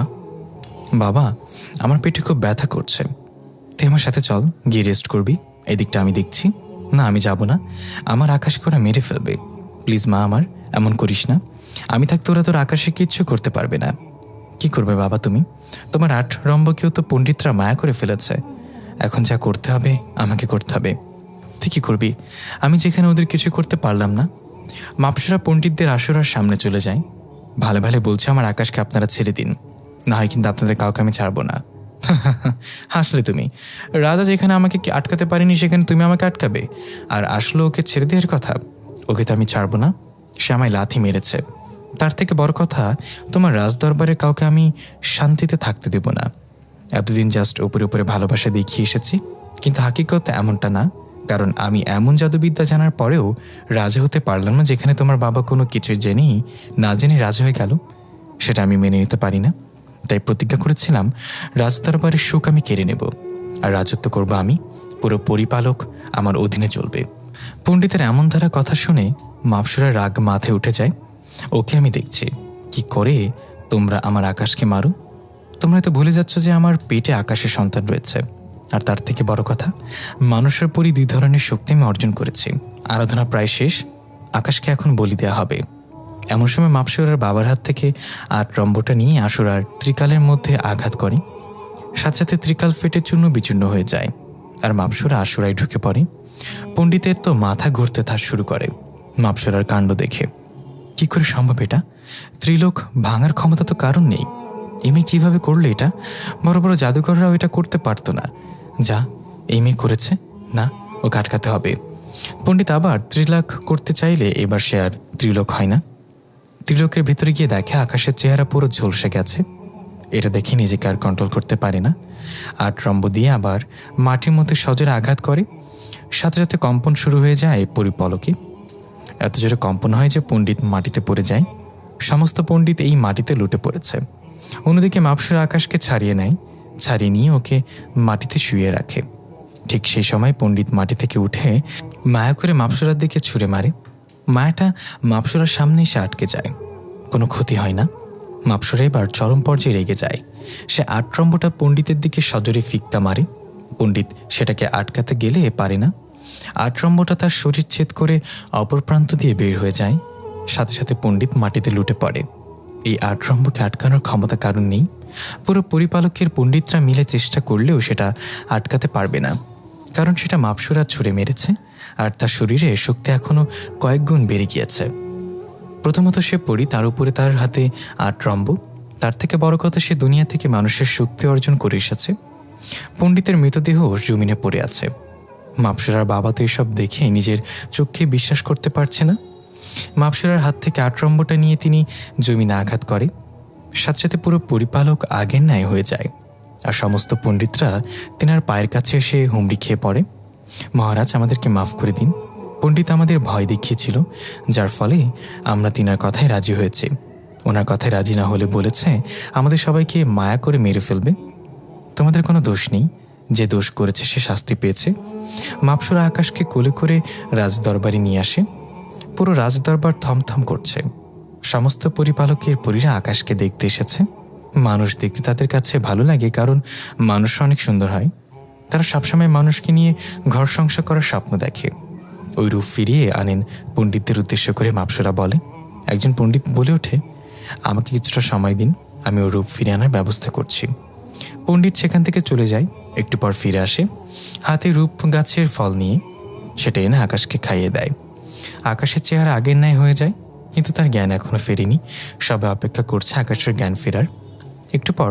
বাবা, আমার পেটে খুব ব্যথা করছে, তুই আমার সাথে চল, গিয়ে রেস্ট করবি, এদিকটা আমি দেখছি। না, আমি যাব না। আমার আকাশকে ওরা মেরে ফেলবে। প্লিজ মা, আমার এমন করিস না। আমি থাকতে ওরা তোর আকাশে কিচ্ছু করতে পারবে না। কি করবে বাবা তুমি? তোমার 8 রম্বকেও তো পণ্ডিতরা মায়া করে ফেলেছে। এখন যা করতে হবে আমাকে করতে হবে। তুই কি করবি? আমি যেখানে ওদের কিছু করতে পারলাম না। মাপসরা পণ্ডিতদের আসরার সামনে চলে যায়। ভালো ভালো বলছে আমার আকাশকে আপনারা ছেড়ে দিন, না হয় কিন্তু আপনাদের কাউকে আমি ছাড়বো না। হাসলে তুমি। রাজা যেখানে আমাকে আটকাতে পারিনি সেখানে তুমি আমাকে আটকাবে? আর আসলে ওকে ছেড়ে দেওয়ার কথা, ওকে তো আমি ছাড়বো না। সে আমায় লাথি মেরেছে। তার থেকে বড় কথা, তোমার রাজদরবারে কাউকে আমি শান্তিতে থাকতে দেব না। এতদিন জাস্ট উপরে উপরে ভালোবাসা দেখিয়ে এসেছি, কিন্তু হাকিকত এমনটা না। কারণ আমি এমন জাদুবিদ্যা জানার পরেও রাজা হতে পারলাম না যেখানে তোমার বাবা কোনো কিছু জেনেই না জেনে রাজা হয়ে গেল। সেটা আমি মেনে নিতে পারি না। তাই প্রতিজ্ঞা করেছিলাম রাজদরবারের সুখ আমি কেড়ে নেব, আর রাজত্ব করব আমি। পুরো পরিপালক আমার অধীনে চলবে। পণ্ডিতের এমন ধারা কথা শুনে মাপসুরার রাগ মাথায় উঠে যায়। ওকে আমি দেখছি কি করে তোমরা আমার আকাশকে মারো। তোমরা তো ভুলে যাচ্ছ যে আমার পেটে আকাশের সন্তান রয়েছে। আর তার থেকে বড় কথা, মানুষের পরই 2 ধরনের শক্তি আমি অর্জন করেছি। আরাধনা প্রায় শেষ, আকাশকে এখন বলি দেওয়া হবে। এমন সময় মাপসুরার বাবার হাত থেকে 8 রম্বটা নিয়ে আসুরার ত্রিকালের মধ্যে আঘাত করে। সাথে সাথে ত্রিকাল ফেটে চূর্ণ বিচূর্ণ হয়ে যায়, আর মাপসুরা আসুরায় ঢুকে পড়ে। পণ্ডিতের তো মাথা ঘুরতে শুরু করে মাপসুরার কাণ্ড দেখে। কি করে সম্ভব এটা? ত্রিলোক ভাঙার ক্ষমতা তো কারণ নেই। এই মেয়ে কীভাবে করলো এটা? বড় বড় জাদুকররাও এটা করতে পারতো না। যা এই মেয়ে করেছে, না ওকে আটকাতে হবে। পণ্ডিত আবার ত্রিলাখ করতে চাইলে এবার সে আর ত্রিলোক হয় না। ত্রিলোকের ভিতরে গিয়ে দেখে আকাশের চেহারা পুরো ঝলসে গেছে। এটা দেখে নিজেকে আর কন্ট্রোল করতে পারে না। 8 রম্ব দিয়ে আবার মাটির মধ্যে সজোরে আঘাত করে। সাথে সাথে কম্পন শুরু হয়ে যায় পরিপলকে। এত জোরে কম্পন হয় যে পণ্ডিত মাটিতে পড়ে যায়। সমস্ত পণ্ডিত এই মাটিতে লুটে পড়েছে। অন্যদিকে মাপসুরা আকাশকে ছাড়িয়ে নেয়। ছাড়িয়ে নিয়ে ওকে মাটিতে শুয়ে রাখে। ঠিক সেই সময় পণ্ডিত মাটি থেকে উঠে মায়া করে মাপসুরার দিকে ছুঁড়ে মারে। মায়াটা মাপসুরার সামনে এসে আটকে যায়। কোনো ক্ষতি হয় না। মাপসুরা এবার চরম পর্যায়ে রেগে যায়। সে 8 রম্বটা পণ্ডিতের দিকে সজোরে ফিক্কা মারে। পণ্ডিত সেটাকে আটকাতে গেলে পারে না। 8 রম্বটা তার শরীর ছেদ করে অপর প্রান্ত দিয়ে বের হয়ে যায়। সাথে সাথে পণ্ডিত মাটিতে লুটে পড়ে। এই 8 রম্বকে আটকানোর ক্ষমতা কারণ নেই। পুরো পরিপালকের পণ্ডিতরা মিলে চেষ্টা করলেও সেটা আটকাতে পারবে না, কারণ সেটা মাপসুরা ছুঁড়ে মেরেছে, আর তার শরীরে শক্তি এখনও কয়েক গুণ বেড়ে গিয়েছে। প্রথমত সে পড়ি, তার উপরে তার হাতে 8 রম্ব। তার থেকে বড় কথা, সে দুনিয়া থেকে মানুষের শক্তি অর্জন করে এসেছে। পণ্ডিতের মৃতদেহ জমিনে পড়ে আছে। মাপসুরার বাবা তো এসব দেখে নিজের চোখকে বিশ্বাস করতে পারছে না। মাপসুরার হাত থেকে 8 রম্বটা নিয়ে তিনি জমিনে আঘাত করে। সাথে সাথে পুরো পরিপালক আগের ন্যায় হয়ে যায়, আর সমস্ত পণ্ডিতরা তিনার পায়ের কাছে এসে হুমড়ি খেয়ে পড়ে। মহারাজ, আমাদেরকে মাফ করে দিন। পণ্ডিত আমাদের ভয় দেখিয়েছিল, যার ফলে আমরা তিনার কথায় রাজি হয়েছি। ওনার কথায় রাজি না হলে বলেছে আমাদের সবাইকে মায়া করে মেরে ফেলবে। তোমাদের কোনো দোষ নেই, যে দোষ করেছে সে শাস্তি পেয়েছে। মাপসুরা আকাশকে কোলে করে রাজদরবারে নিয়ে আসে। পুরো রাজদরবার থমথম করছে। সমস্ত পরিপালকের পরীরা আকাশকে দেখতে এসেছে। মানুষ দেখতে তাদের কাছে ভালো লাগে, কারণ মানুষ অনেক সুন্দর হয়। তারা সবসময় মানুষকে নিয়ে ঘর সংসার করার স্বপ্ন দেখে। ওই রূপ ফিরিয়ে আনেন পণ্ডিতদের উদ্দেশ্য করে মাপসুরা বলে। একজন পণ্ডিত বলে ওঠে, আমাকে কিছুটা সময় দিন, আমি ওই রূপ ফিরিয়ে আনার ব্যবস্থা করছি। পণ্ডিত সেখান থেকে চলে যায়। একটু পর ফিরে আসে হাতে রূপ গাছের ফল নিয়ে। সেটা এনে আকাশকে খাইয়ে দেয়। আকাশের চেহারা আগের ন্যায় হয়ে যায়, কিন্তু তার জ্ঞান এখনো ফেরেনি। সবাই অপেক্ষা করছে আকাশের জ্ঞান ফেরার। একটু পর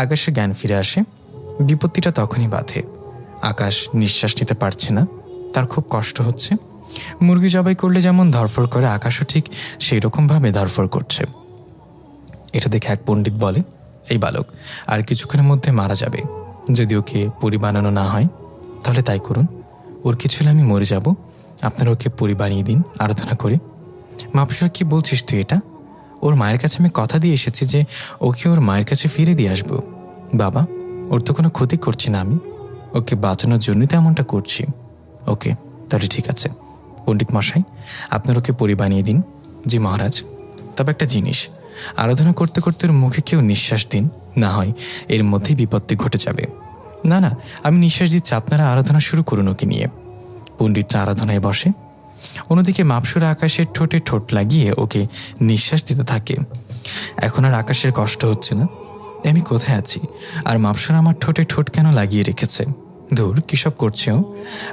আকাশের জ্ঞান ফিরে আসে। বিপত্তিটা তখনই বাধে। আকাশ নিঃশ্বাস নিতে পারছে না, তার খুব কষ্ট হচ্ছে। মুরগি জবাই করলে যেমন ধরফর করে, আকাশও ঠিক সেই রকমভাবে ধরফর করছে। এটা দেখে এক পণ্ডিত বলে, এই বালক আর কিছুক্ষণের মধ্যে মারা যাবে। যদি ওকে পরি বানানো না হয় তাহলে তাই করুন। ওর কিছু হলে আমি মরে যাব। আপনারা ওকে পরি বানিয়ে দিন আরাধনা করে। মাপসুরা, কি বলছিস তুই এটা? ওর মায়ের কাছে আমি কথা দিয়ে এসেছি যে ওকে ওর মায়ের কাছে ফিরে দিয়ে আসবো। বাবা, ওর তো কোনো ক্ষতি করছি না, আমি ওকে বাঁচানোর জন্যই তো এমনটা করছি। ওকে, তাহলে ঠিক আছে পণ্ডিত মশাই, আপনার ওকে পরি বানিয়ে দিন। জি মহারাজ। তবে একটা জিনিস, আরাধনা করতে করতে ওর মুখে কেউ নিঃশ্বাস দিন, না হয় এর মধ্যেই বিপত্তি ঘটে যাবে। না না, আমি নিঃশ্বাস দিচ্ছি, আপনারা আরাধনা শুরু করুন ওকে নিয়ে। পণ্ডিতরা আরাধনায় বসে। অন্যদিকে মাপসুরা আকাশের ঠোঁটে ঠোঁট লাগিয়ে ওকে নিঃশ্বাস দিতে থাকে। এখন আর আকাশের কষ্ট হচ্ছে না। আমি কোথায় আছি, আর মাপসুরা আমার ঠোঁটে ঠোঁট কেন লাগিয়ে রেখেছে? ধুর, কী সব করছে ও?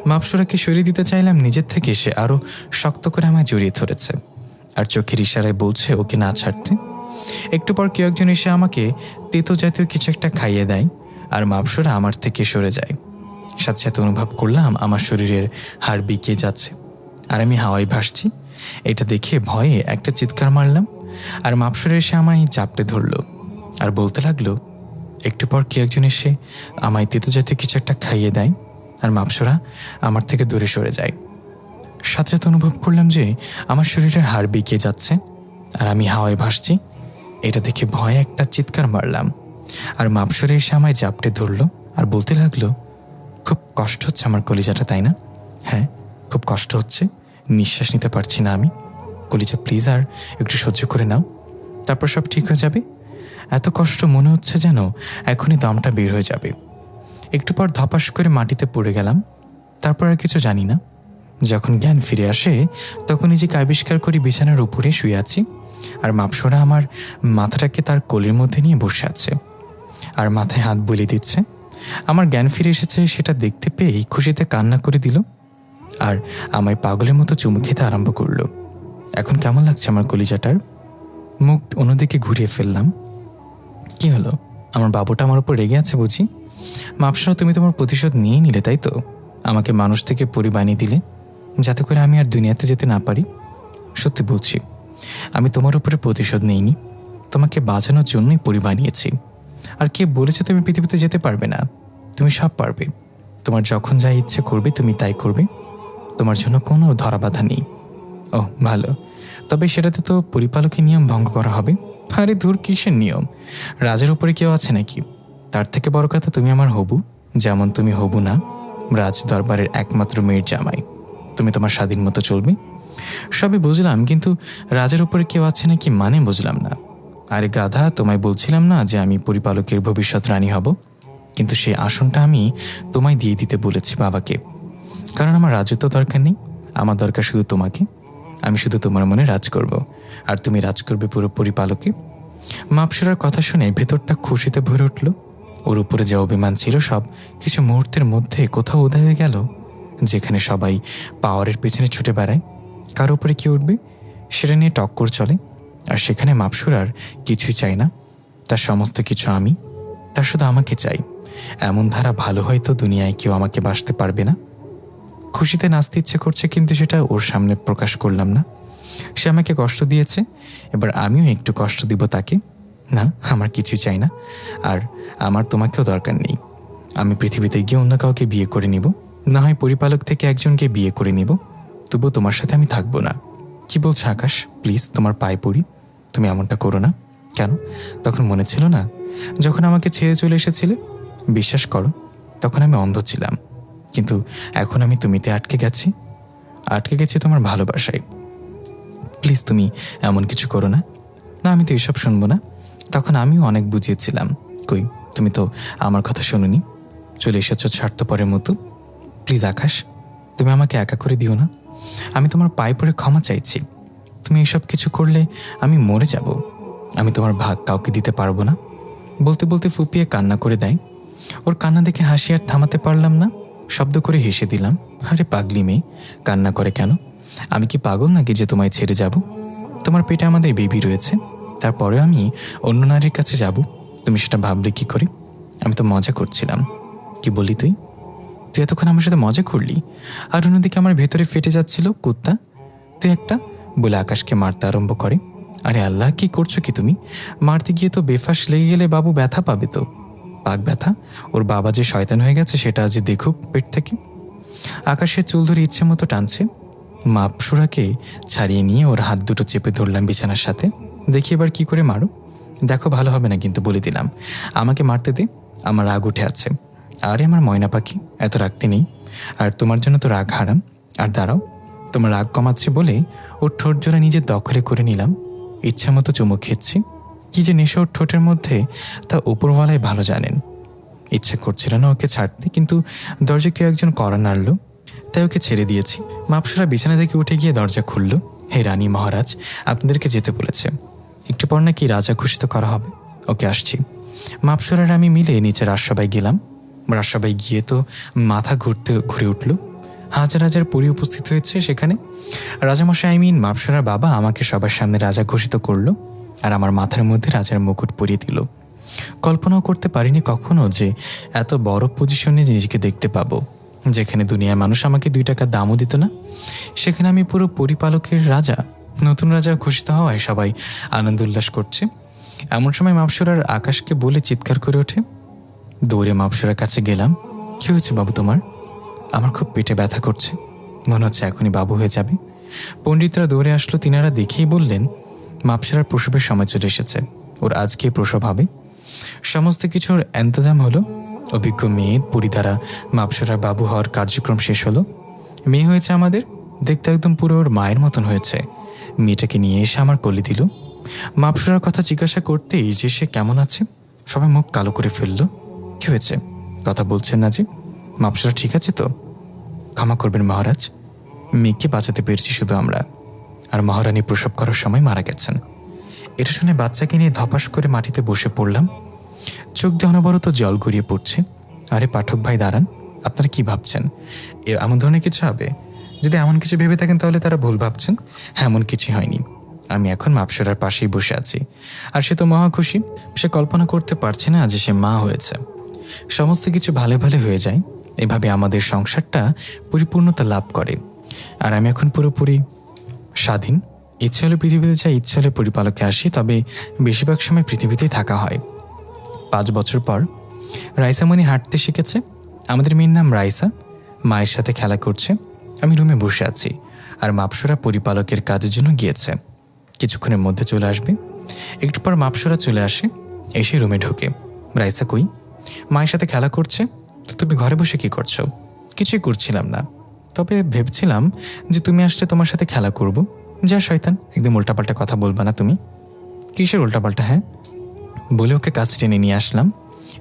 মাপসুরাকে সরিয়ে দিতে চাইলাম, নিজের থেকে সে আরও শক্ত করে আমায় জড়িয়ে ধরেছে আর চোখের ইশারায় বলছে ওকে না ছাড়তে। একটু পর কেউ একজন এসে আমাকে তেতো জাতীয় কিছু একটা খাইয়ে দেয় আর মাপসুরা আমার থেকে সরে যায়। সাথে সাথে অনুভব করলাম আমার শরীরের হাড় বিকিয়ে যাচ্ছে আর আমি হাওয়ায় ভাসছি। এটা দেখে ভয়ে একটা চিৎকার মারলাম আর মাপসুরা এসে আমায় চাপটে ধরলো আর বলতে লাগলো। একটু পর কেউ একজন এসে আমায় তেতো জাতীয় কিছু একটা খাইয়ে দেয় আর মাপসুরা আমার থেকে দূরে সরে যায়। সাথে সাথে অনুভব করলাম যে আমার শরীরের হাড় বিকিয়ে যাচ্ছে আর আমি হাওয়ায় ভাসছি। এটা দেখে ভয়ে একটা চিৎকার মারলাম আর মাপসুরা এসে আমায় চাপটে ধরলো আর বলতে লাগলো, খুব কষ্ট হচ্ছে আমার কলিজাটা, তাই না? হ্যাঁ, খুব কষ্ট হচ্ছে, নিঃশ্বাস নিতে পারছি না আমি। কলিজা প্লিজ আর একটু সহ্য করে নাও, তারপর সব ঠিক হয়ে যাবে। এত কষ্ট মনে হচ্ছে যেন এখনই দমটা বের হয়ে যাবে। একটু পর ধপাস করে মাটিতে পড়ে গেলাম। তারপর আর কিছু জানি না। যখন জ্ঞান ফিরে আসে তখন নিজেকে আবিষ্কার করি বিছানার উপরে শুয়ে আছি আর মাপসুরা আমার মাথাটাকে তার কোলের মধ্যে নিয়ে বসে আছে আর মাথায় হাত বুলিয়ে দিচ্ছে। আমার জ্ঞান ফিরে এসেছে সেটা দেখতে পেয়েই খুশিতে কান্না করে দিল আর আমায় পাগলের মতো চুমু খেতে আরম্ভ করলো। এখন কেমন লাগছে আমার কলিজাটার? মুখ অন্যদিকে ঘুরিয়ে ফেললাম। কি হলো, আমার বাবুটা আমার উপর রেগে আছে বুঝি? মাপসুরা, তুমি তোমার প্রতিশোধ নিয়েই নিলে, তাই তো? আমাকে মানুষ থেকে পরি বানিয়ে দিলে যাতে করে আমি আর দুনিয়াতে যেতে না পারি। সত্যি বলছি, আমি তোমার উপরে প্রতিশোধ নিইনি, তোমাকে বাঁচানোর জন্যই পরি বানিয়েছি। আর কে বলেছে তুমি পৃথিবীতে যেতে পারবে না? তুমি সব পারবে। তোমার যখন যা ইচ্ছে করবে তুমি তাই করবে, তোমার জন্য কোনো ধরা বাধা নেই। ও ভালো, তবে সেটাতে তো পরিপালকের নিয়ম ভঙ্গ করা হবে। আরে ধুর, কিসের নিয়ম? রাজের উপরে কেউ আছে নাকি? তার থেকে বড় কথা তুমি আমার হবু, যেমন তুমি হবু না রাজ দরবারের একমাত্র মেয়ের জামাই। তুমি তোমার স্বাধীন মতো চলবে। সবই বুঝলাম, কিন্তু রাজের উপরে কেউ আছে নাকি মানে বুঝলাম না। আরে গাধা, তোমায় বলছিলাম না যে আমি পরিপালকের ভবিষ্যৎ রানী হব? কিন্তু সেই আসনটা আমি তোমায় দিয়ে দিতে বলেছি বাবাকে, কারণ আমার রাজত্ব দরকার নেই, আমার দরকার শুধু তোমাকে। আমি শুধু তোমার মনে রাজ করব আর তুমি রাজ করবে পুরো পরিপালকে। মাপসুরার কথা শুনে ভেতরটা খুশিতে ভরে উঠল। ওর উপরে যে অভিমান ছিল সব কিছু মুহূর্তের মধ্যে কোথাও উদয় হয়ে গেল। যেখানে সবাই পাওয়ারের পেছনে ছুটে বেড়ায়, কার উপরে কি উঠবে সেটা নিয়ে টক্কর চলে, আর সেখানে মাপসুরার কিছুই চাই না, তার সমস্ত কিছু আমি, তার শুধু আমাকে চাই। এমন ধারা ভালো হয়তো দুনিয়ায় কেউ আমাকে বাসতে পারবে না। খুশিতে নাচতে ইচ্ছে করছে, কিন্তু সেটা ওর সামনে প্রকাশ করলাম না। সে আমাকে কষ্ট দিয়েছে, এবার আমিও একটু কষ্ট দিব তাকে। না, আমার কিছুই চাই না, আর আমার তোমাকেও দরকার নেই। আমি পৃথিবীতে গিয়ে অন্য কাউকে বিয়ে করে নিব, না হয় পরিপালক থেকে একজনকে বিয়ে করে নিব, তবুও তোমার সাথে আমি থাকবো না। কি বলছো আকাশ? প্লিজ তোমার পায়ে পড়ি, তুমি এমনটা করো না। কেন? তখন মনে ছিল না যখন আমাকে ছেড়ে চলে এসেছিলে? বিশ্বাস করো, তখন আমি অন্ধ ছিলাম, কিন্তু এখন আমি তুমিতে আটকে গেছি তোমার ভালোবাসায়। প্লিজ তুমি এমন কিছু করো না। না, আমি তো এসব শুনবো না। তখন আমিও অনেক বুঝিয়েছিলাম, কই তুমি তো আমার কথা শোনোনি, চলে এসেছো স্বার্থপরের মতো। প্লিজ আকাশ, তুমি আমাকে একা করে দিও না। আমি তোমার পায়ে পড়ে ক্ষমা চাইছি। তুমি এসব কিছু করলে আমি মরে যাব। আমি তোমার ভাগ কাউকে দিতে পারবো না। বলতে বলতে ফুপিয়ে কান্না করে দেয়। ওর কান্না দেখে হাসি আর থামাতে পারলাম না, শব্দ করে হেসে দিলাম। আরে পাগলি মেয়ে, কান্না করে কেন? আমি কি পাগল নাকি যে তোমায় ছেড়ে যাব? তোমার পেটে আমাদের বেবি রয়েছে, তারপরে আমি অন্য নারীর কাছে যাব? তুমি সেটা ভাবলে কি করে? আমি তো মজা করছিলাম। কি বলি তুই এতক্ষণ আমার সাথে মজা করলি? আর অন্যদিকে আমার ভেতরে ফেটে যাচ্ছিল, কুত্তা তুই একটা, বলে আকাশকে মারতে আরম্ভ করে। আরে আল্লাহ, কি করছো কি তুমি? মারতে গিয়ে তো বেফাস লেগে গেলে বাবু ব্যথা পাবে তো। পাক ব্যথা? ওর বাবা যে শয়তান হয়ে গেছে সেটা আজ দেখুক পেট থেকে। আকাশের চুল ধরে ইচ্ছে মতো টানছে। মাপসুরাকে ছাড়িয়ে নিয়ে ওর হাত দুটো চেপে ধরলাম বিছানার সাথে। দেখি এবার কি করে মারো। দেখো, ভালো হবে না কিন্তু, বলে দিলাম। আমাকে মারতে দে, আমার রাগ উঠে আছে। আরে আমার ময়না পাখি, এত রাখতে নেই, আর তোমার জন্য তো রাগ হারাম। আর দাঁড়াও, তোমার রাগ কমাচ্ছে বলে ওর ঠোঁট জোড়া নিজের দখলে করে নিলাম। ইচ্ছা মতো চুমুক খেচ্ছি। কি যে নেশা ওর ঠোঁটের মধ্যে তা উপরওয়ালাই ভালো জানেন। ইচ্ছে করছিল না ওকে ছাড়তে, কিন্তু দরজা কেউ একজন কড়া নাড়ল, তাই ওকে ছেড়ে দিয়েছি। মাপসরা বিছানা থেকে উঠে গিয়ে দরজা খুলল। হে রানী মহারাজ, আপনাদেরকে যেতে বলেছে, একটু পর নাকি রাজা ঘোষিত করা হবে। ওকে আসছি। মাপসরার আমি মিলে নিচে রাজসভায় গেলাম। রাজসভায় গিয়ে তো মাথা ঘুরে উঠল। হাজার হাজার পরি উপস্থিত হয়েছে সেখানে। রাজামশাই মাপসরার বাবা আমাকে সবার সামনে রাজা ঘোষিত করলো আর আমার মাথার মধ্যে রাজার মুকুট পরিয়ে দিল। কল্পনাও করতে পারিনি কখনো যে এত বড় পজিশনে নিজেকে দেখতে পাবো, যেখানে দুনিয়ার মানুষ আমাকে 2 টাকা দামও দিত না। সেখানে আমি পুরো পরিপালকের রাজা, নতুন রাজা ঘোষিত হওয়ায় সবাই আনন্দ উল্লাস করছে। এমন সময় মাপসরার আকাশকে বলে চিৎকার করে ওঠে। দৌড়ে মাপসরার কাছে গেলাম। কি হয়েছে বাবু তোমার? আমার খুব পেটে ব্যথা করছে, মনে হচ্ছে এখনই বাবু হয়ে যাবে। পণ্ডিতরা দৌড়ে আসলো। তিনারা দেখেই বললেন, মাপসরার প্রসবের সময় চলে এসেছে, ওর আজকে প্রসব হবে। সমস্ত কিছুর ইন্তজাম হলো। অভিজ্ঞ মেয়ে পরি দ্বারা মাপসরার বাবু হওয়ার কার্যক্রম শেষ হলো। মেয়ে হয়েছে আমাদের, দেখতে একদম পুরো ওর মায়ের মতন হয়েছে। মেয়েটাকে নিয়ে এসে আমার কোলে দিল। মাপসরার কথা জিজ্ঞাসা করতেই যে সে কেমন আছে, সবাই মুখ কালো করে ফেলল। কি হয়েছে, কথা বলছেন না যে? মাপসরা ঠিক আছে তো? ক্ষমা করবেন মহারাজ, মেয়েকে বাঁচাতে পেরেছি শুধু আমরা, আর মহারানী প্রসব করার সময় মারা গেছেন। এটা শুনে বাচ্চাকে নিয়ে ধপাস করে মাটিতে বসে পড়লাম। চোখ দিয়ে অনবরত জল গড়িয়ে পড়ছে। আরে পাঠক ভাই দাঁড়ান, আপনারা কি ভাবছেন এমন ধরনের কিছু হবে? যদি এমন কিছু ভেবে থাকেন তাহলে তারা ভুল ভাবছেন। এমন কিছু হয়নি। আমি এখন মাপসরার পাশেই বসে আছি, আর সে তো মহা খুশি। সে কল্পনা করতে পারছে না যে সে মা হয়েছে। সমস্ত কিছু ভালো ভালো হয়ে যায়। এভাবে আমাদের সংসারটা পরিপূর্ণতা লাভ করে, আর আমি এখন পুরোপুরি স্বাধীন। ইচ্ছে হলে পৃথিবীতে যাই, ইচ্ছে হলে পরিপালকে আসি, তবে বেশিরভাগ সময় পৃথিবীতেই থাকা হয়। 5 বছর পর রাইসামণি হাঁটতে শিখেছে। আমাদের মেয়ের নাম রাইসা। মায়ের সাথে খেলা করছে। আমি রুমে বসে আছি, আর মাপসরা পরিপালকের কাজের জন্য গিয়েছে। কিছুক্ষণের মধ্যে চলে আসবে। একটু পর মাপসরা চলে আসে, এসে রুমে ঢোকে। রাইসা কই? মায়ের সাথে খেলা করছে। তো তুমি ঘরে বসে কি করছো? কিছুই করছিলাম না, তবে ভেবছিলাম যে তুমি আসলে তোমার সাথে খেলা করব। যা শয়তান, একদম উল্টাপাল্টা কথা বলবা না তুমি। কিসের উল্টাপাল্টা? হ্যাঁ বলে ওকে কাছে টেনে নিয়ে আসলাম।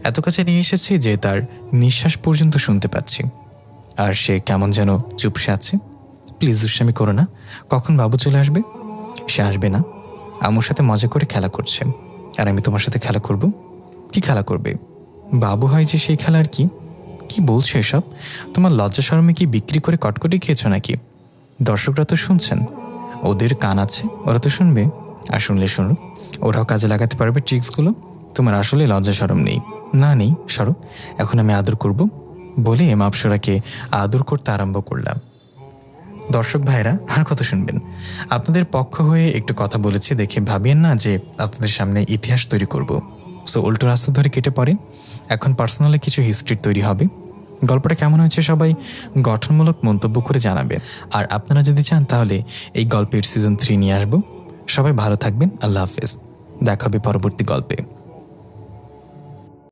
এত কাছে নিয়ে এসেছি যে তার নিঃশ্বাস পর্যন্ত শুনতে পাচ্ছি, আর সে কেমন যেন চুপসে আছে। প্লিজ দুষ্টামি করো না। কখন বাবু চলে আসবে? সে আসবে না, আমার সাথে মজা করে খেলা করছে, আর আমি তোমার সাথে খেলা করব। কি খেলা করবে? বাবু হয় যে সেই খেলা। আর কি কি বলছো এসব? তোমার লজ্জা শরমে কি বিক্রি করে কটকটি খেয়েছো নাকি? দর্শকরা তো শুনছেন, ওদের কান আছে, ওরা তো শুনবে। আর শুনলে শুনো, ওরাও কাজে লাগাতে পারবে ট্রিক্সগুলো। তোমার আসলে লজ্জা শরম নেই? না নেই, সরো, এখন আমি আদর করব। বলে মাপসরাকে আদর করতে আরম্ভ করলাম। দর্শক ভাইরা আর কত শুনবেন? আপনাদের পক্ষ হয়ে একটু কথা বলেছি দেখে ভাবিয়েন না যে আপনাদের সামনে ইতিহাস তৈরি করব। সো উল্টো রাস্তা ধরে কেটে পড়ে। এখন পার্সোনালি কিছু হিস্ট্রি তৈরি হবে। গল্পটা কেমন হয়েছে সবাই গঠনমূলক মন্তব্য করে জানাবেন। আর আপনারা যদি চান তাহলে এই গল্পের সিজন 3 নিয়ে আসবো। সবাই ভালো থাকবেন। আল্লাহ হাফেজ। দেখা হবে পরবর্তী গল্পে।